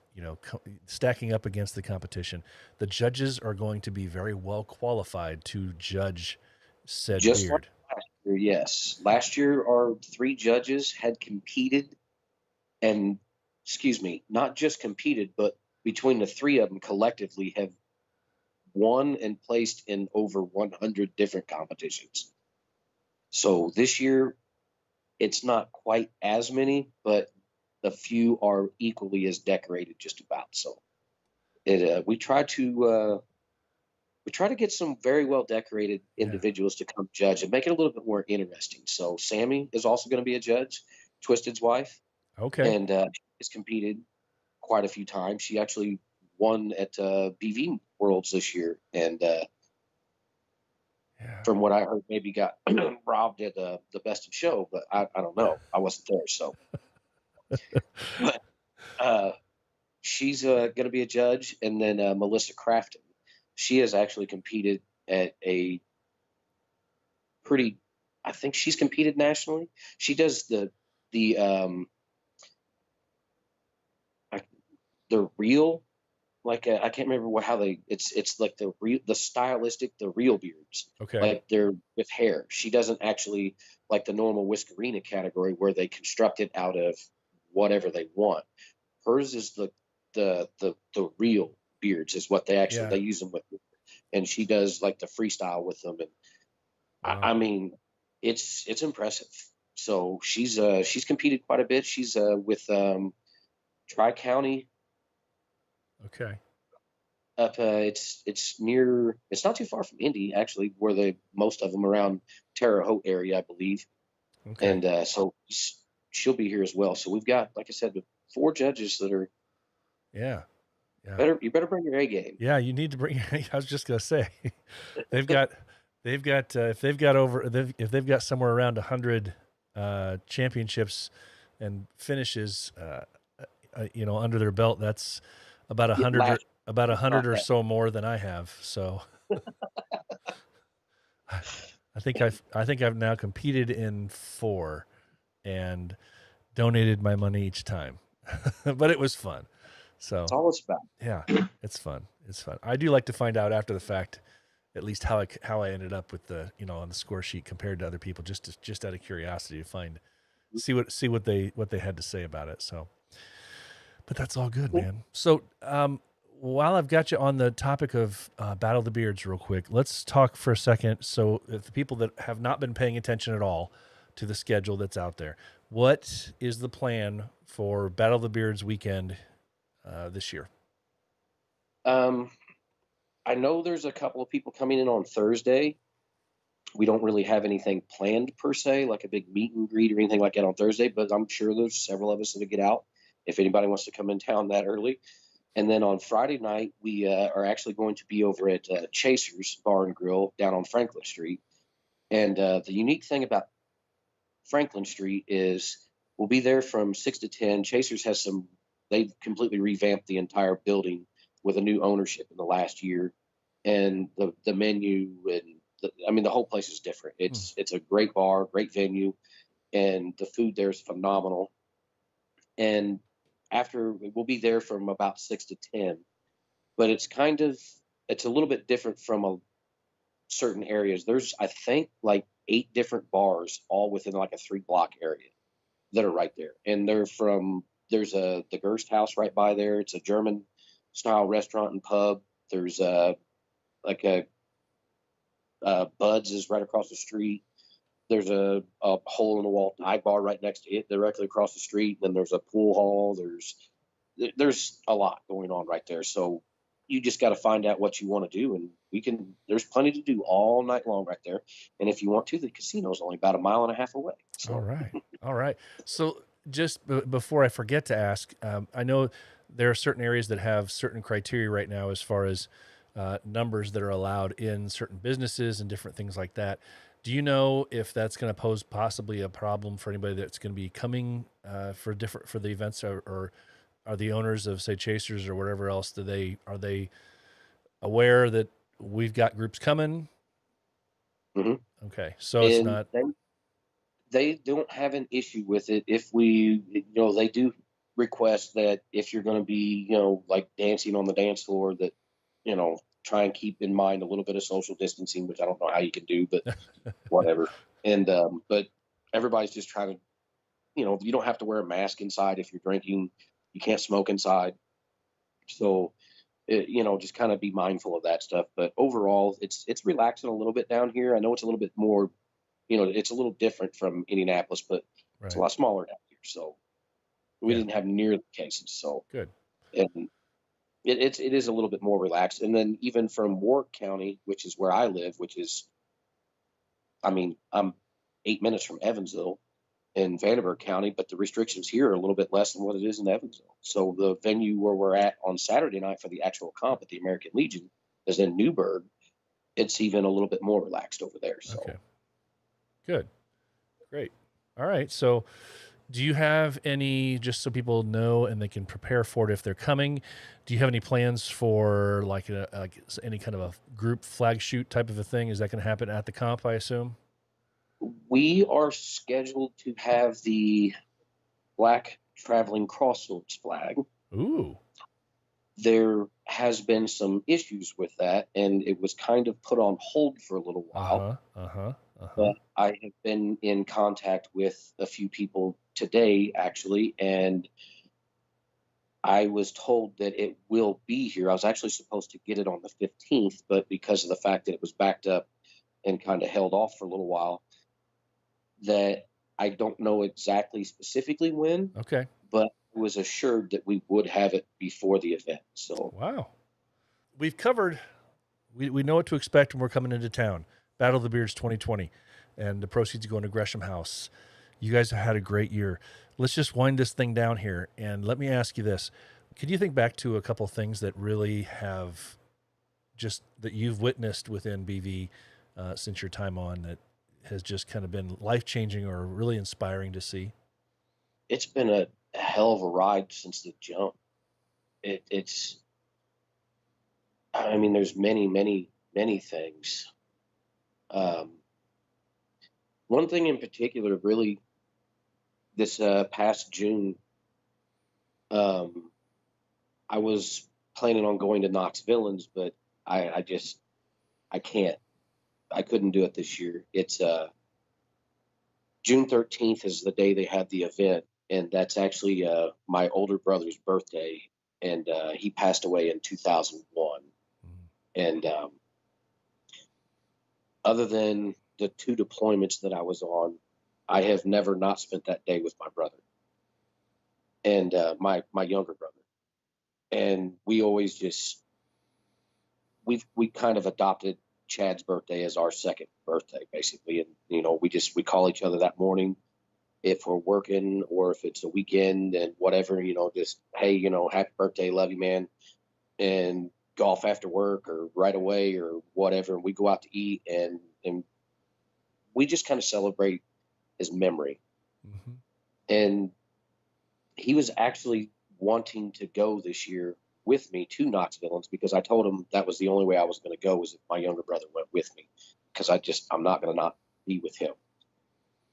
S3: stacking up against the competition, the judges are going to be very well qualified to judge said
S4: just
S3: beard.
S4: Like last year, yes. Last year, our 3 judges had competed, and not just competed, but between the 3 of them collectively have won and placed in over 100 different competitions. So this year, it's not quite as many, but a few are equally as decorated, just about. So we try to get some very well decorated individuals to come judge and make it a little bit more interesting. So Sammy is also going to be a judge, Twisted's wife.
S3: Okay.
S4: And she's competed quite a few times. She actually won at BV Worlds this year, and from what I heard, maybe got robbed at the Best of Show, but I don't know. I wasn't there, so. But she's going to be a judge, and then Melissa Crafton. She has actually competed at a pretty. I think she's competed nationally. She does the real, like I can't remember how they. It's like the stylistic, the real beards.
S3: Okay.
S4: Like they're with hair. She doesn't actually like the normal Whiskerina category where they construct it out of whatever they want. Hers is the real beards is what they actually they use them with, and she does like the freestyle with them, and wow. I mean it's impressive. So she's competed quite a bit. She's with Tri-County.
S3: Okay.
S4: Up it's not too far from Indy, actually, where most of them around Terre Haute area, I believe. Okay. And so she'll be here as well. So we've got, like I said, 4 judges that are you better bring your A game.
S3: Yeah, you need to bring. I was just gonna say, they've got if they've got somewhere around 100 championships and finishes, under their belt. That's about 100, about 100 or so more than I have. So I think I've now competed in 4 and donated my money each time, but it was fun. So
S4: that's all it's about.
S3: Yeah, it's fun. It's fun. I do like to find out after the fact, at least how I ended up with the on the score sheet compared to other people, just out of curiosity to see what they had to say about it. So, but that's all good, man. So, while I've got you on the topic of Battle of the Beards real quick, let's talk for a second. So if the people that have not been paying attention at all to the schedule that's out there, what is the plan for Battle of the Beards weekend this year?
S4: I know there's a couple of people coming in on Thursday. We don't really have anything planned per se, like a big meet and greet or anything like that on Thursday, but I'm sure there's several of us that get out if anybody wants to come in town that early. And then on Friday night, we are actually going to be over at Chaser's Bar and Grill down on Franklin Street. And the unique thing about Franklin Street is we'll be there from 6 to 10. Chaser's has they've completely revamped the entire building with a new ownership in the last year. And the menu and the whole place is different. It's a great bar, great venue, and the food there is phenomenal. And we'll be there from about 6 to 10, but it's a little bit different from certain areas. There's, I think, like 8 different bars all within like a 3-block area that are right there. And there's the Gerst House right by there. It's a German style restaurant and pub. There's Bud's is right across the street. There's a hole in the wall dive bar right next to it, directly across the street. Then there's a pool hall. There's a lot going on right there. So you just got to find out what you want to do, and there's plenty to do all night long right there. And if you want to, the casino's only about 1.5 miles away. So.
S3: All right. So just before I forget to ask, I know there are certain areas that have certain criteria right now as far as numbers that are allowed in certain businesses and different things like that. Do you know if that's going to pose possibly a problem for anybody that's going to be coming for the events, or are the owners of, say, Chasers or whatever else, are they aware that we've got groups coming?
S4: Mm-hmm.
S3: Okay, so it's not.
S4: They don't have an issue with it. If they do request that if you're going to be, like dancing on the dance floor, that try and keep in mind a little bit of social distancing, which I don't know how you can do, but whatever. And but everybody's just trying to, you don't have to wear a mask inside if you're drinking. You can't smoke inside. So, just kind of be mindful of that stuff. But overall, it's relaxing a little bit down here. I know it's a little bit more, it's a little different from Indianapolis, but It's a lot smaller down here. So we didn't have near the cases. So
S3: good.
S4: And it is a little bit more relaxed. And then even from Warwick County, which is where I live, I'm 8 minutes from Evansville in Vanderburgh County, but the restrictions here are a little bit less than what it is in Evansville. So the venue where we're at on Saturday night for the actual comp at the American Legion is in Newburgh. It's even a little bit more relaxed over there. So
S3: okay. Good. Great. All right. So do you have any, just so people know and they can prepare for it if they're coming, do you have any plans for like any kind of a group flag shoot type of a thing? Is that going to happen at the comp, I assume?
S4: We are scheduled to have the Black Traveling Crossroads flag.
S3: Ooh.
S4: There has been some issues with that, and it was kind of put on hold for a little while. But I have been in contact with a few people today, actually, and I was told that it will be here. I was actually supposed to get it on the 15th, but because of the fact that it was backed up and kind of held off for a little while, that I don't know exactly specifically when.
S3: Okay.
S4: But I was assured that we would have it before the event. So
S3: wow. We've covered, we know what to expect when we're coming into town. Battle of the Beards 2020, and the proceeds going to Gresham House. You guys have had a great year. Let's just wind this thing down here, and let me ask you this. Could you think back to a couple of things that really have just, that you've witnessed within BV since your time on, that has just kind of been life-changing or really inspiring to see?
S4: It's been a hell of a ride since the jump. There's many, many, many things. One thing in particular, really, this past June, I was planning on going to Knox Villains, but I couldn't do it this year. It's June 13th is the day they had the event, and that's actually my older brother's birthday. and he passed away in 2001. And other than the 2 deployments that I was on, I have never not spent that day with my brother and my younger brother. And we always just we kind of adopted Chad's birthday as our second birthday, basically. And we call each other that morning if we're working or if it's a weekend and whatever. Just hey, happy birthday, love you, man, and golf after work or right away or whatever. And we go out to eat and we just kind of celebrate his memory.
S3: Mm-hmm.
S4: And he was actually wanting to go this year with me to Knoxville because I told him that was the only way I was going to go was if my younger brother went with me, because I'm not going to not be with him.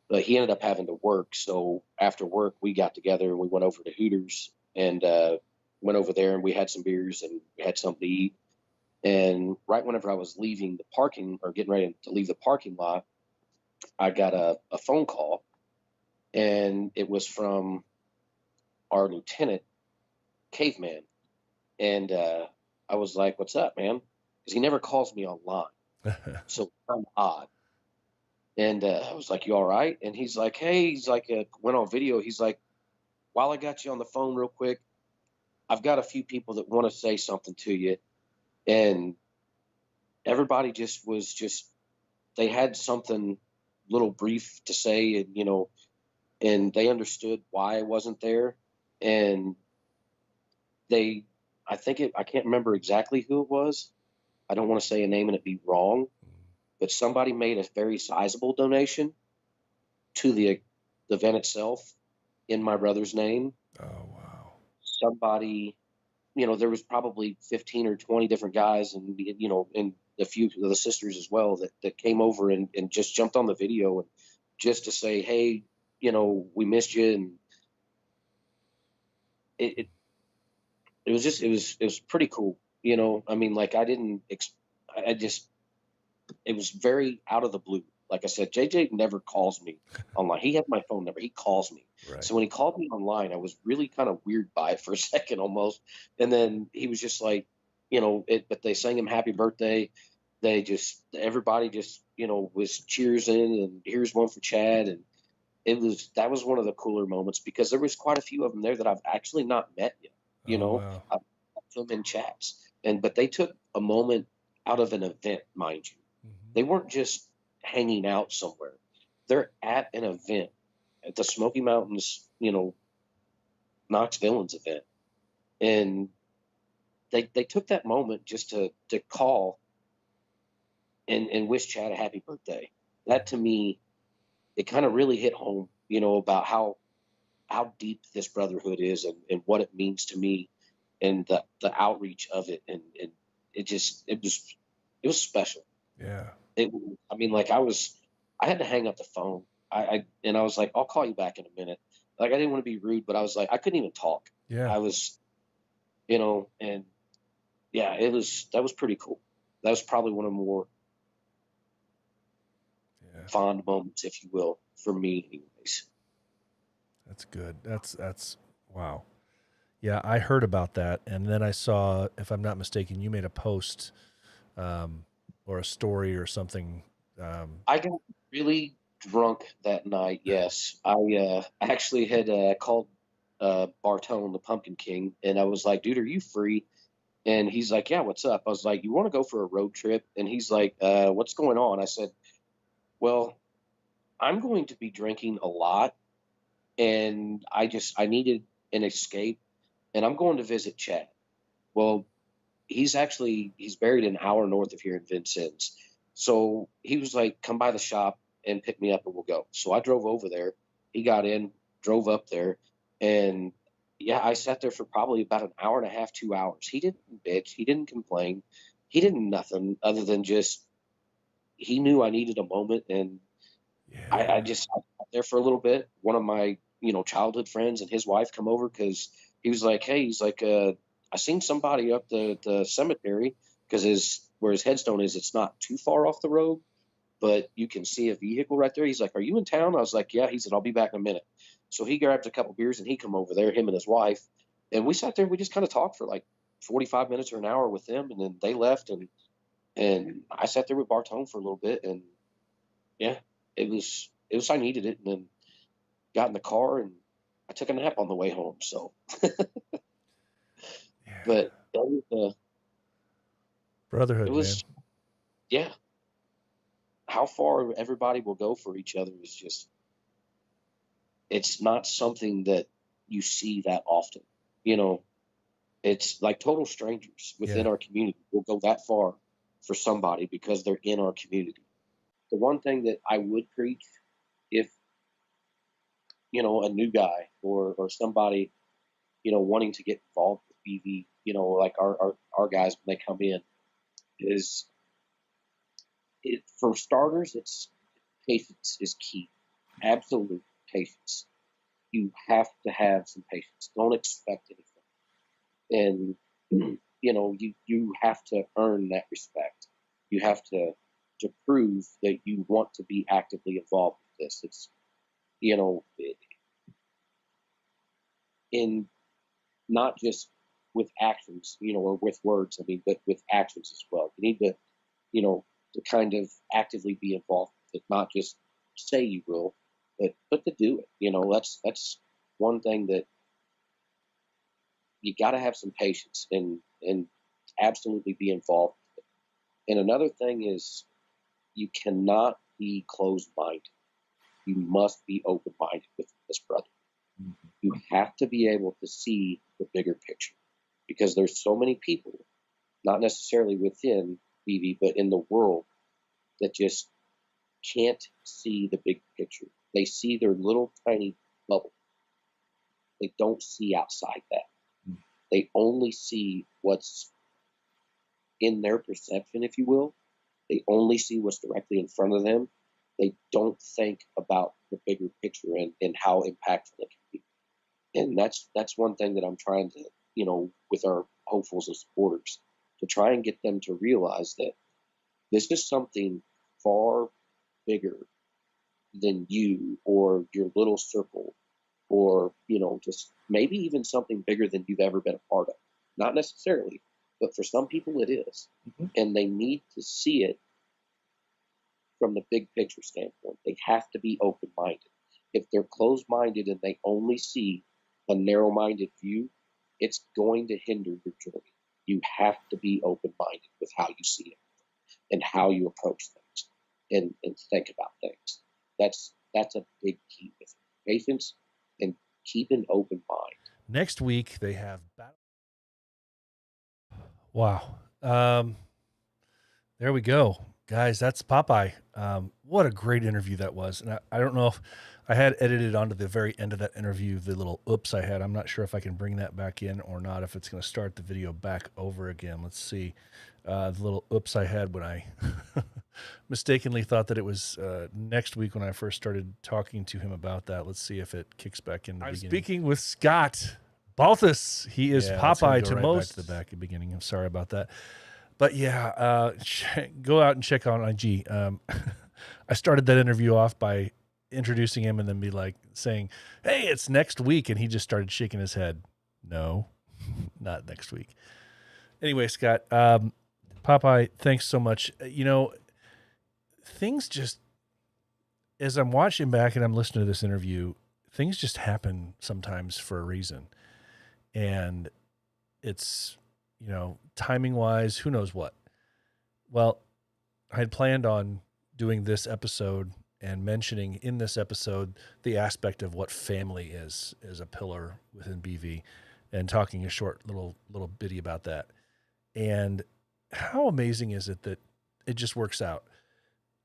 S4: But he ended up having to work. So after work, we got together and we went over to Hooters and went over there and we had some beers and we had something to eat. And right whenever I was leaving the parking or getting ready to leave the parking lot, I got a phone call, and it was from our lieutenant, Caveman. And I was like, what's up, man? Because he never calls me online. So it's kind of odd. And I was like, you all right? And he's like, hey, went on video. He's like, while I got you on the phone real quick, I've got a few people that want to say something to you. And everybody they had something little brief to say, and, and they understood why I wasn't there. And I can't remember exactly who it was. I don't want to say a name and it be wrong, but somebody made a very sizable donation to the event itself in my brother's name.
S3: Oh, wow.
S4: Somebody, there was probably 15 or 20 different guys and a few of the sisters as well that came over and just jumped on the video and just to say, hey, we missed you. And it was pretty cool. I mean, like it was very out of the blue. Like I said, JJ never calls me online. He had my phone number. He calls me.
S3: Right.
S4: So when he called me online, I was really kind of weird by it for a second almost. And then he was just like, but they sang him happy birthday. Everybody just, was cheersing and here's one for Chad. And that was one of the cooler moments because there was quite a few of them there that I've actually not met yet.
S3: Wow.
S4: I've met them in chats, but they took a moment out of an event, mind you.
S3: Mm-hmm.
S4: They weren't just hanging out somewhere. They're at an event at the Smoky Mountains, Knox Villains event. And they took that moment just to call and wish Chad a happy birthday. That to me, it kind of really hit home, about how deep this brotherhood is and what it means to me and the outreach of it. And it was special.
S3: Yeah.
S4: I had to hang up the phone. I was like, I'll call you back in a minute. Like, I didn't want to be rude, but I was like, I couldn't even talk.
S3: Yeah.
S4: I was, and yeah, that was pretty cool. That was probably one of the more fond moments, if you will, for me anyways.
S3: That's good. That's wow. Yeah, I heard about that. And then I saw, if I'm not mistaken, you made a post or a story or something.
S4: I got really drunk that night. Yes. I actually had called Bartone, the Pumpkin King, and I was like, dude, are you free? And he's like, yeah, what's up? I was like, you want to go for a road trip? And he's like, what's going on? I said, well, I'm going to be drinking a lot, and I needed an escape, and I'm going to visit Chad. Well, he's buried an hour north of here in Vincennes. So he was like, come by the shop and pick me up and we'll go. So I drove over there. He got in, drove up there, and yeah, I sat there for probably about an hour and a half, 2 hours. He didn't bitch. He didn't complain. He didn't nothing other than just, he knew I needed a moment. And I just sat there for a little bit. One of my, childhood friends and his wife come over because he was like, hey, I seen somebody up the cemetery because where his headstone is, it's not too far off the road, but you can see a vehicle right there. He's like, are you in town? I was like, yeah. He said, I'll be back in a minute. So he grabbed a couple beers and he come over there, him and his wife. And we sat there, we just kind of talked for like 45 minutes or an hour with them, and then they left, and I sat there with Bartone for a little bit, and yeah, it was I needed it, and then got in the car and I took a nap on the way home. So, but that was,
S3: Brotherhood,
S4: it was,
S3: man.
S4: yeah. How far everybody will go for each other is just, it's not something that you see that often. You know, it's like total strangers within our community will go that far for somebody because they're in our community. The one thing that I would preach, if, you know, a new guy or somebody, you know, wanting to get involved with BV, you know, like our guys when they come in, is for starters, it's patience is key. Absolute patience. You have to have some patience. Don't expect anything. And you know, you have to earn that respect. You have to prove that you want to be actively involved with this. It's, you know, in not just with actions, you know, or with words, I mean, but with actions as well. You need to, you know, to kind of actively be involved with it, not just say you will, but to do it. You know, that's one thing that you got to have some patience and absolutely be involved with it. And another thing is you cannot be closed-minded. You must be open-minded with this brother. You have to be able to see the bigger picture, because there's so many people, not necessarily within BV, but in the world, that just can't see the big picture. They see their little tiny bubble. They don't see outside that. They only see what's in their perception, if you will. They only see what's directly in front of them. They don't think about the bigger picture and how impactful it can be. And that's one thing that I'm trying to, you know, with our hopefuls and supporters, to try and get them to realize that this is something far bigger than you or your little circle, or, you know, just maybe even something bigger than you've ever been a part of. Not necessarily, but for some people it is. And they need to see it from the big picture standpoint. They have to be open-minded. If they're closed-minded and they only see a narrow-minded view, it's going to hinder your journey. You have to be open-minded with how you see it and how you approach things and think about things. That's a big key with it. Patience and keep an open mind.
S3: Next week they have battle. Wow. There we go, guys. That's Popeye. What a great interview that was. And I don't know if I had edited onto the very end of that interview the little oops I had. I'm not sure if I can bring that back in or not, if it's going to start the video back over again. Let's see. The little oops I had when I mistakenly thought that it was next week when I first started talking to him about that. Let's see if it kicks back in the beginning. Speaking with Scott Balthus. He is Popeye to most. Back to the back at the beginning. I'm sorry about that. But yeah, go out and check out IG. I started that interview off by introducing him and then be like saying, "Hey, it's next week," and he just started shaking his head. No, not next week. Anyway, Scott, Popeye, thanks so much. You know, things just, as I'm watching back and I'm listening to this interview, things just happen sometimes for a reason, and it's, you know, timing wise, who knows what. Well, I had planned on doing this episode and mentioning in this episode the aspect of what family is as a pillar within BV, and talking a short little bitty about that. And how amazing is it that it just works out?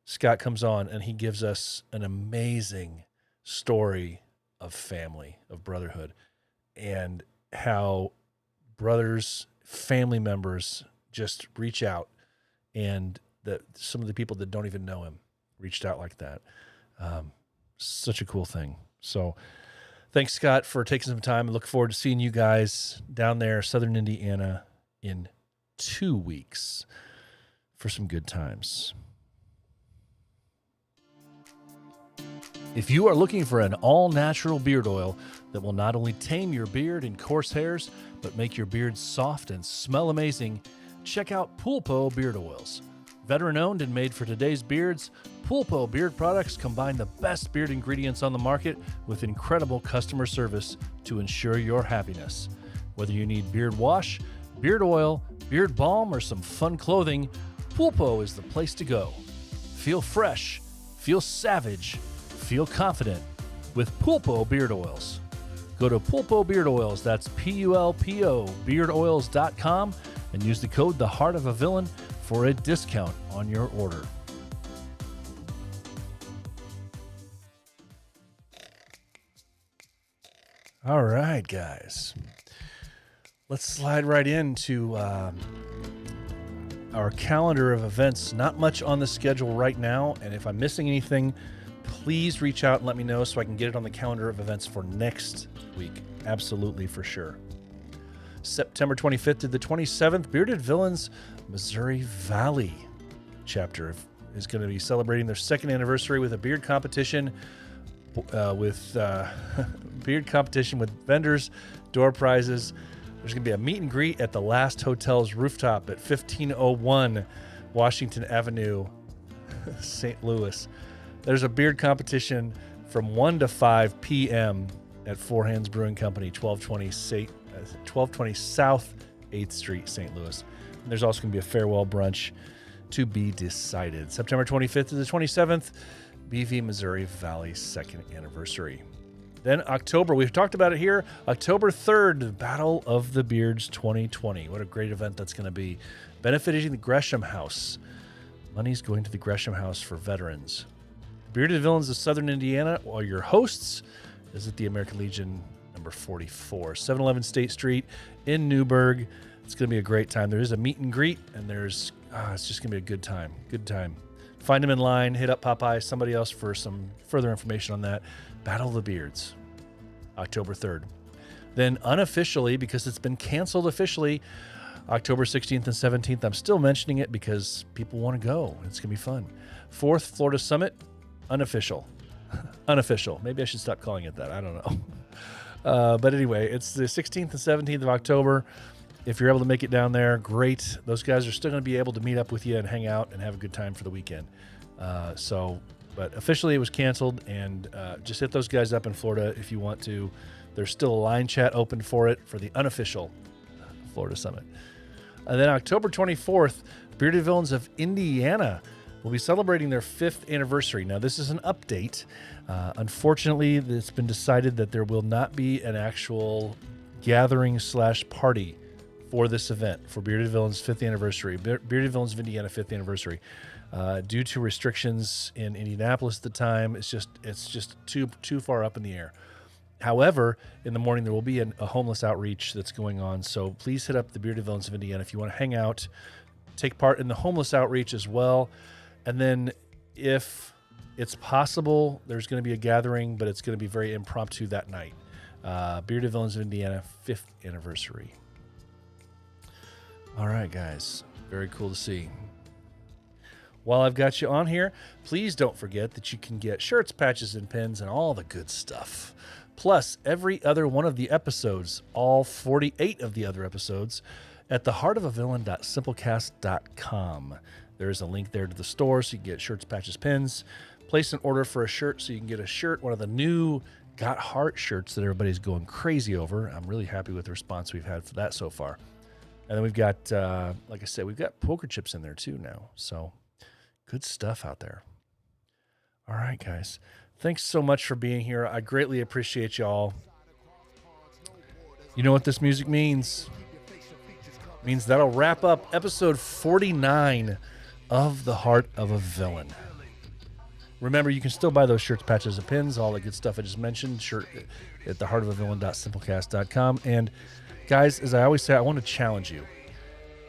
S3: Scott comes on and he gives us an amazing story of family, of brotherhood, and how brothers, family members just reach out, and that some of the people that don't even know him reached out like that. Such a cool thing. So thanks, Scott, for taking some time. I look forward to seeing you guys down there, Southern Indiana, in 2 weeks for some good times. If you are looking for an all-natural beard oil that will not only tame your beard and coarse hairs, but make your beard soft and smell amazing, check out Pulpo Beard Oils. Veteran-owned and made for today's beards, Pulpo beard products combine the best beard ingredients on the market with incredible customer service to ensure your happiness. Whether you need beard wash, beard oil, beard balm, or some fun clothing, Pulpo is the place to go. Feel fresh, feel savage, feel confident with Pulpo Beard Oils. Go to Pulpo Beard Oils, that's Pulpo, beardoils.com, and use the code The Heart of a Villain for a discount on your order. All right, guys. Let's slide right into our calendar of events. Not much on the schedule right now, and if I'm missing anything, please reach out and let me know so I can get it on the calendar of events for next week. Absolutely, for sure. September 25th to the 27th, Bearded Villains Missouri Valley chapter is going to be celebrating their second anniversary with a beard competition with vendors, door prizes. There's going to be a meet and greet at the Last Hotel's rooftop at 1501 Washington Avenue, St. Louis. There's a beard competition from 1 to 5 p.m. at Four Hands Brewing Company, 1220 South 8th Street, St. Louis. And there's also going to be a farewell brunch to be decided. September 25th to the 27th, BV Missouri Valley second anniversary. Then October, we've talked about it here, October 3rd, Battle of the Beards 2020. What a great event that's going to be. Benefiting the Gresham House. Money's going to the Gresham House for veterans. Bearded Villains of Southern Indiana are your hosts. Visit the American Legion number 44, 711 State Street in Newburgh. It's going to be a great time. There is a meet and greet, and it's just going to be a good time. Good time. Find them in line, hit up Popeye, somebody else for some further information on that. Battle of the Beards, October 3rd. Then unofficially, because it's been canceled officially, October 16th and 17th. I'm still mentioning it because people want to go. It's going to be fun. 4th Florida Summit, unofficial. Unofficial. Maybe I should stop calling it that. I don't know. But anyway, it's the 16th and 17th of October. If you're able to make it down there, great. Those guys are still going to be able to meet up with you and hang out and have a good time for the weekend. But officially it was canceled, and just hit those guys up in Florida if you want to. There's still a line chat open for it for the unofficial Florida Summit. And then October 24th, Bearded Villains of Indiana will be celebrating their 5th anniversary. Now, this is an update. Unfortunately, it's been decided that there will not be an actual gathering/party for this event, for Bearded Villains 5th anniversary, Bearded Villains of Indiana 5th anniversary. Due to restrictions in Indianapolis at the time, it's just too far up in the air. However, in the morning there will be a homeless outreach that's going on, so please hit up the Bearded Villains of Indiana if you want to hang out, take part in the homeless outreach as well. And then if it's possible, there's going to be a gathering, but it's going to be very impromptu that night. Bearded Villains of Indiana 5th anniversary. All right, guys. Very cool to see. While I've got you on here, please don't forget that you can get shirts, patches, and pins and all the good stuff. Plus, every other one of the episodes, all 48 of the other episodes, at theheartofavillain.simplecast.com. There is a link there to the store so you can get shirts, patches, pins. Place an order for a shirt so you can get a shirt, one of the new Got Heart shirts that everybody's going crazy over. I'm really happy with the response we've had for that so far. And then we've got, like I said, we've got poker chips in there too now. So good stuff out there. All right, guys. Thanks so much for being here. I greatly appreciate y'all. You know what this music means? It means that'll wrap up episode 49 of The Heart of a Villain. Remember, you can still buy those shirts, patches, and pins, all the good stuff I just mentioned, shirt at theheartofavillain.simplecast.com. And guys, as I always say, I want to challenge you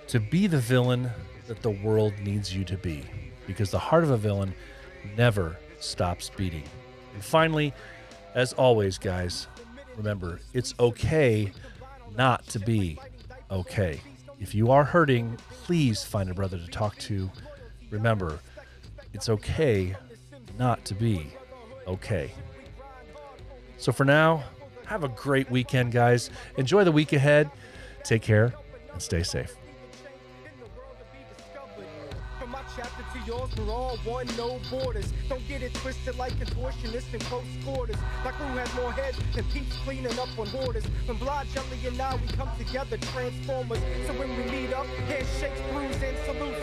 S3: to be the villain that the world needs you to be, because the heart of a villain never stops beating. And finally, as always, guys, remember, it's okay not to be okay. If you are hurting, please find a brother to talk to. Remember, it's okay not to be okay. So for now, have a great weekend, guys. Enjoy the week ahead. Take care and stay safe.
S5: From my chapter to yours, we're all one, no borders. Don't get it twisted like contortionists and close quarters. Like who has more heads than peeps cleaning up on borders. When Blood, Jelly, and I, we come together, transformers. So when we meet up, handshakes, brews, and salutes.